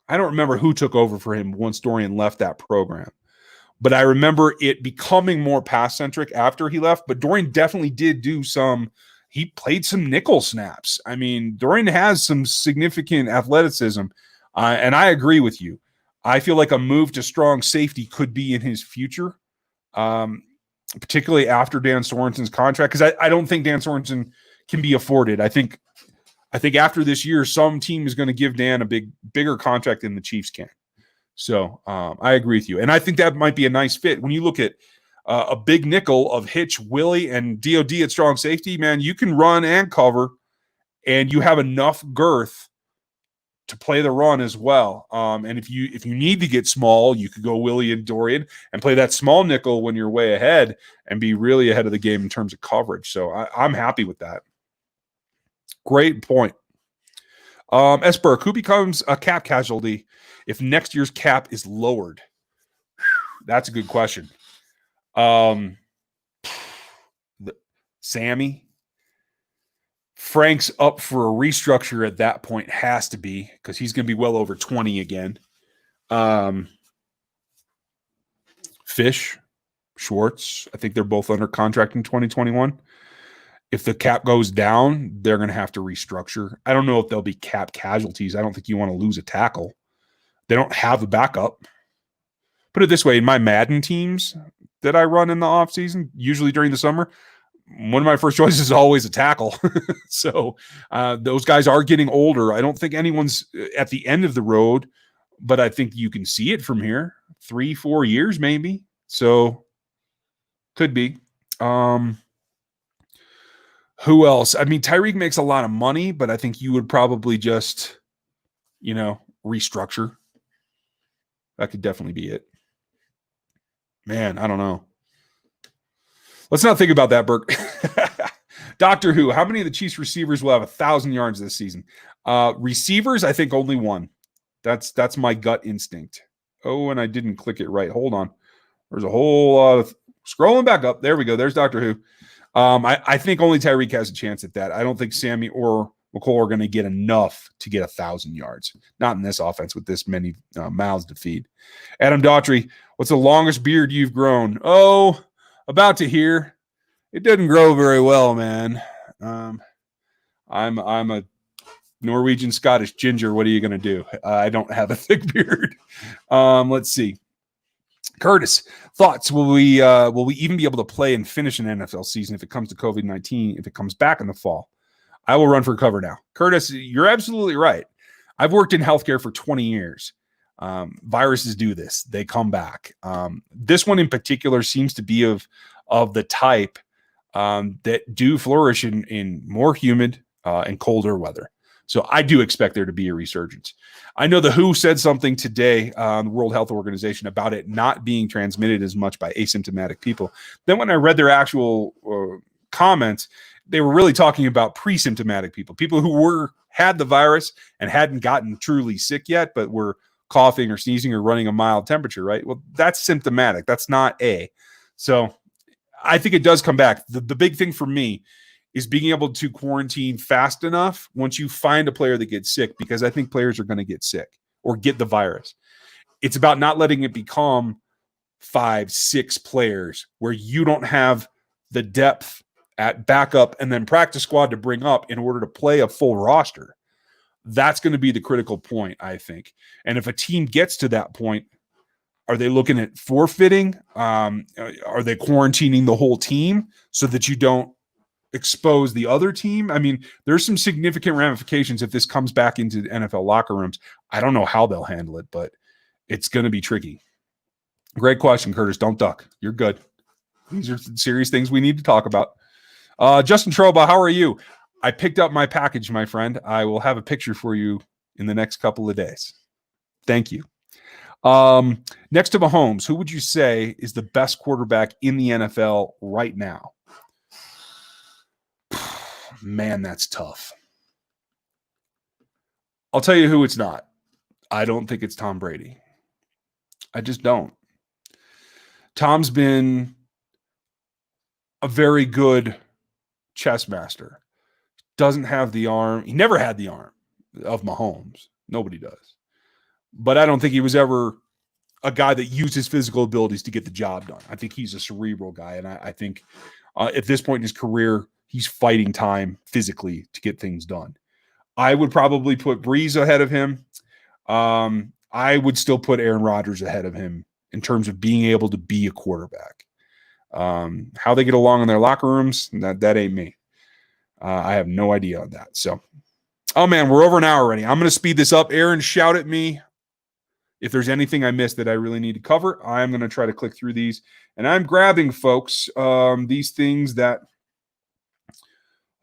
remember who took over for him once Dorian left that program. But I remember it becoming more pass-centric after he left. But Dorian definitely did do he played some nickel snaps. I mean, Dorian has some significant athleticism. And I agree with you. I feel like a move to strong safety could be in his future, particularly after Dan Sorensen's contract, because I don't think Dan Sorensen can be afforded. I think after this year, some team is going to give Dan a bigger contract than the Chiefs can. So I agree with you. And I think that might be a nice fit. When you look at a big nickel of Hitch, Willie, and DOD at strong safety, man, you can run and cover, and you have enough girth to play the run as well. And if you need to get small, you could go Willie and Dorian and play that small nickel when you're way ahead and be really ahead of the game in terms of coverage. So I'm happy with that. Great point. Esberg, who becomes a cap casualty if next year's cap is lowered? That's a good question. Sammy. Frank's up for a restructure at that point, has to be, because he's going to be well over 20 again. Fish, Schwartz, I think they're both under contract in 2021. If the cap goes down, they're going to have to restructure. I don't know if there'll be cap casualties. I don't think you want to lose a tackle. They don't have a backup. Put it this way, in my Madden teams that I run in the offseason, usually during the summer, one of my first choices is always a tackle. So those guys are getting older. I don't think anyone's at the end of the road, but I think you can see it from here. 3-4 years maybe. So could be. Who else? I mean, Tyreek makes a lot of money, but I think you would probably just, restructure. That could definitely be it. Man, I don't know. Let's not think about that, Burke. Doctor Who, how many of the Chiefs receivers will have 1,000 yards this season? Receivers, I think only one. That's my gut instinct. Oh, and I didn't click it right. Hold on. There's a whole lot of scrolling back up. There we go. There's Doctor Who. I think only Tyreek has a chance at that. I don't think Sammy or McCall are going to get enough to get 1,000 yards. Not in this offense with this many mouths to feed. Adam Daughtry, what's the longest beard you've grown? Oh, about to hear. It doesn't grow very well, man. I'm a Norwegian Scottish ginger. What are you going to do? I don't have a thick beard. Let's see. Curtis, thoughts? Will we even be able to play and finish an NFL season if it comes to COVID-19, if it comes back in the fall? I will run for cover now. Curtis, you're absolutely right. I've worked in healthcare for 20 years. Viruses do this. They come back. This one in particular seems to be of the type that do flourish in more humid and colder weather. So I do expect there to be a resurgence. I know the WHO said something today, the World Health Organization, about it not being transmitted as much by asymptomatic people. Then when I read their actual comments, they were really talking about pre-symptomatic people who had the virus and hadn't gotten truly sick yet, but were coughing or sneezing or running a mild temperature, right? Well, that's symptomatic. That's not A. So I think it does come back. The big thing for me is being able to quarantine fast enough once you find a player that gets sick, because I think players are going to get sick or get the virus. It's about not letting it become 5, 6 players where you don't have the depth at backup and then practice squad to bring up in order to play a full roster. That's going to be the critical point, I think. And if a team gets to that point, are they looking at forfeiting? Are they quarantining the whole team so that you don't expose the other team? I mean, there's some significant ramifications if this comes back into the NFL locker rooms. I don't know how they'll handle it, but it's going to be tricky. Great question, Curtis. Don't duck. You're good. These are serious things we need to talk about. Justin Troba, how are you? I picked up my package, my friend. I will have a picture for you in the next couple of days. Thank you. Next to Mahomes, who would you say is the best quarterback in the NFL right now? Man, that's tough. I'll tell you who it's not. I don't think it's Tom Brady. I just don't. Tom's been a very good chess master. Doesn't have the arm. He never had the arm of Mahomes. Nobody does. But I don't think he was ever a guy that used his physical abilities to get the job done. I think he's a cerebral guy. And I think at this point in his career, he's fighting time physically to get things done. I would probably put Brees ahead of him. I would still put Aaron Rodgers ahead of him in terms of being able to be a quarterback. How they get along in their locker rooms, that ain't me. I have no idea on that. So, oh man, we're over an hour already. I'm going to speed this up. Aaron, shout at me if there's anything I missed that I really need to cover. I'm going to try to click through these. And I'm grabbing, folks, these things that...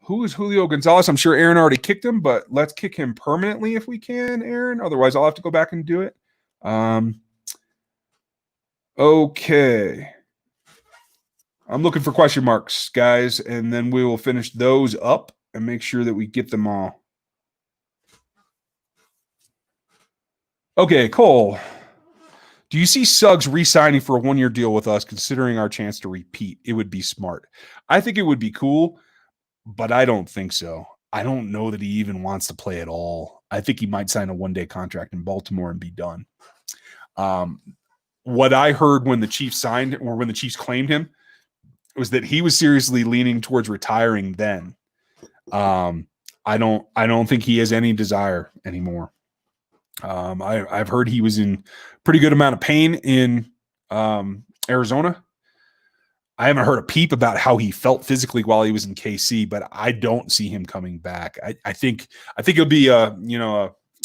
Who is Julio Gonzalez? I'm sure Aaron already kicked him, but let's kick him permanently if we can, Aaron. Otherwise, I'll have to go back and do it. Okay. I'm looking for question marks, guys, and then we will finish those up and make sure that we get them all. Okay, Cole. Do you see Suggs re-signing for a one-year deal with us, considering our chance to repeat? It would be smart. I think it would be cool, but I don't think so. I don't know that he even wants to play at all. I think he might sign a one-day contract in Baltimore and be done. What I heard when the Chiefs signed, or when the Chiefs claimed him, was that he was seriously leaning towards retiring then. I don't think he has any desire anymore. I've heard he was in pretty good amount of pain in Arizona. I haven't heard a peep about how he felt physically while he was in KC, but I don't see him coming back. I think it'll be a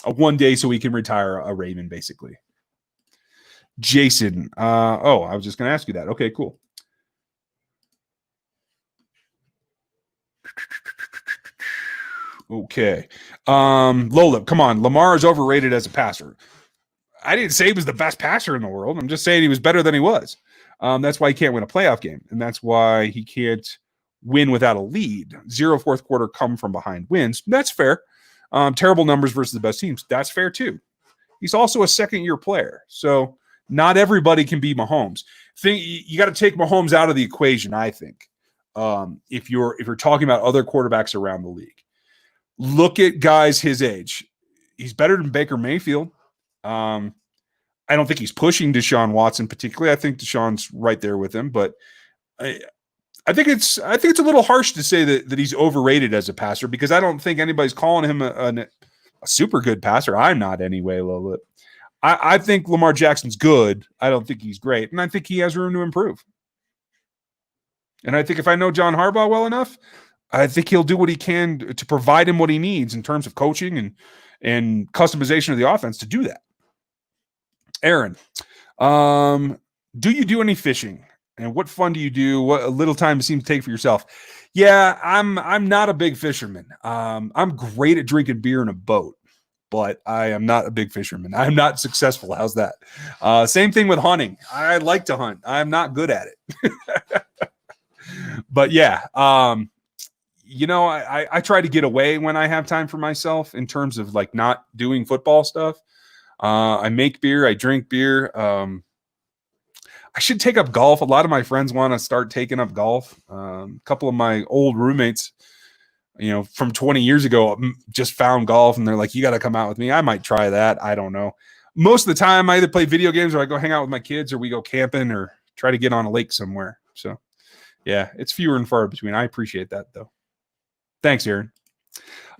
one day so he can retire a Raven, basically. Jason, I was just going to ask you that. Okay, cool. Okay. Lola, come on. Lamar is overrated as a passer. I didn't say he was the best passer in the world. I'm just saying he was better than he was. That's why he can't win a playoff game, and that's why he can't win without a lead. 0 fourth quarter come from behind wins. That's fair. Terrible numbers versus the best teams. That's fair too. He's also a second-year player. So not everybody can be Mahomes. You got to take Mahomes out of the equation, I think. If you're talking about other quarterbacks around the league. Look at guys his age. He's better than Baker Mayfield. I don't think he's pushing Deshaun Watson particularly. I think Deshaun's right there with him, but I think it's a little harsh to say that he's overrated as a passer, because I don't think anybody's calling him a super good passer. I'm not anyway, Lola. I think Lamar Jackson's good. I don't think he's great, and I think he has room to improve. And I think if I know John Harbaugh well enough, I think he'll do what he can to provide him what he needs in terms of coaching and customization of the offense to do that. Aaron, do you do any fishing? And what fun do you do? What little time it seems to take for yourself? Yeah, I'm not a big fisherman. I'm great at drinking beer in a boat, but I am not a big fisherman. I'm not successful. How's that? Same thing with hunting. I like to hunt. I'm not good at it. But yeah, I try to get away when I have time for myself in terms of like not doing football stuff. I make beer. I drink beer. I should take up golf. A lot of my friends want to start taking up golf. A couple of my old roommates, from 20 years ago, just found golf, and they're like, you got to come out with me. I might try that. I don't know. Most of the time, I either play video games or I go hang out with my kids, or we go camping or try to get on a lake somewhere. So, yeah, it's fewer and far between. I appreciate that, though. Thanks, Aaron.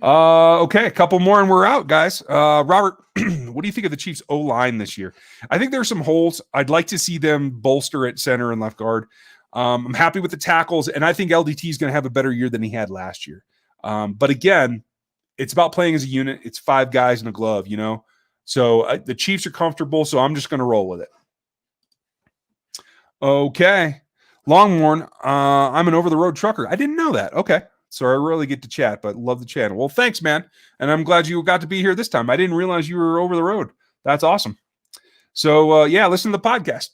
Okay, a couple more and we're out, guys. Robert, what do you think of the Chiefs' O-line this year? I think there's some holes. I'd like to see them bolster at center and left guard. I'm happy with the tackles, and I think LDT is going to have a better year than he had last year. But again, it's about playing as a unit. It's 5 guys in a glove, So the Chiefs are comfortable, so I'm just going to roll with it. Okay. Longmorn, I'm an over-the-road trucker. I didn't know that. Okay. So I rarely get to chat, but love the channel. Well, thanks, man. And I'm glad you got to be here this time. I didn't realize you were over the road. That's awesome. So, listen to the podcast.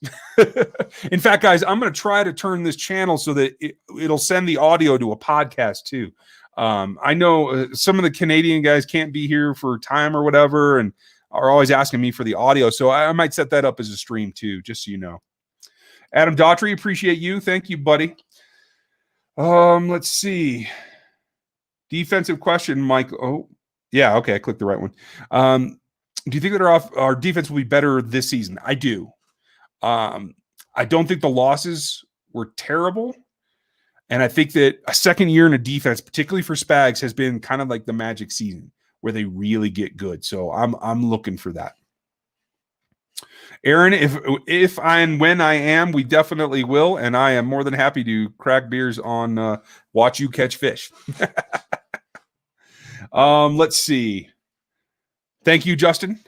In fact, guys, I'm going to try to turn this channel so that it'll send the audio to a podcast too. I know some of the Canadian guys can't be here for time or whatever and are always asking me for the audio. So I might set that up as a stream too, just so you know. Adam Daughtry, appreciate you. Thank you, buddy. Let's see. Defensive question, Mike. Oh, yeah. Okay. I clicked the right one. Do you think that our defense will be better this season? I do. I don't think the losses were terrible. And I think that a second year in a defense, particularly for Spags, has been kind of like the magic season where they really get good. So I'm looking for that. Aaron, if and when I am, we definitely will. And I am more than happy to crack beers on watch you catch fish. Let's see. Thank you, Justin.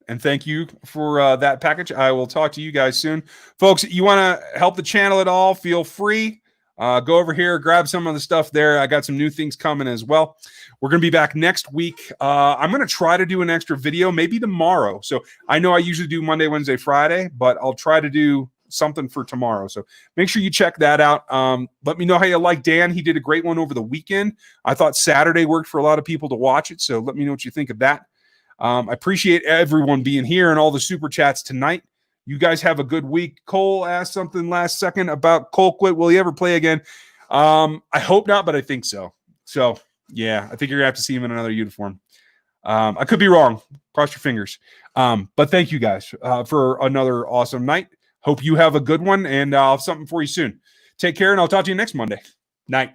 And thank you for that package. I will talk to you guys soon. Folks, you want to help the channel at all, feel free. Go over here, grab some of the stuff there. I got some new things coming as well. We're going to be back next week. I'm going to try to do an extra video, maybe tomorrow. So I know I usually do Monday, Wednesday, Friday, but I'll try to do something for tomorrow. So make sure you check that out. Let me know how you like Dan. He did a great one over the weekend. I thought Saturday worked for a lot of people to watch it. So let me know what you think of that. I appreciate everyone being here and all the super chats tonight. You guys have a good week. Cole asked something last second about Colquitt. Will he ever play again? I hope not, but I think so. So, yeah, I think you're going to have to see him in another uniform. I could be wrong. Cross your fingers. But thank you guys for another awesome night. Hope you have a good one, and I'll have something for you soon. Take care, and I'll talk to you next Monday. Night.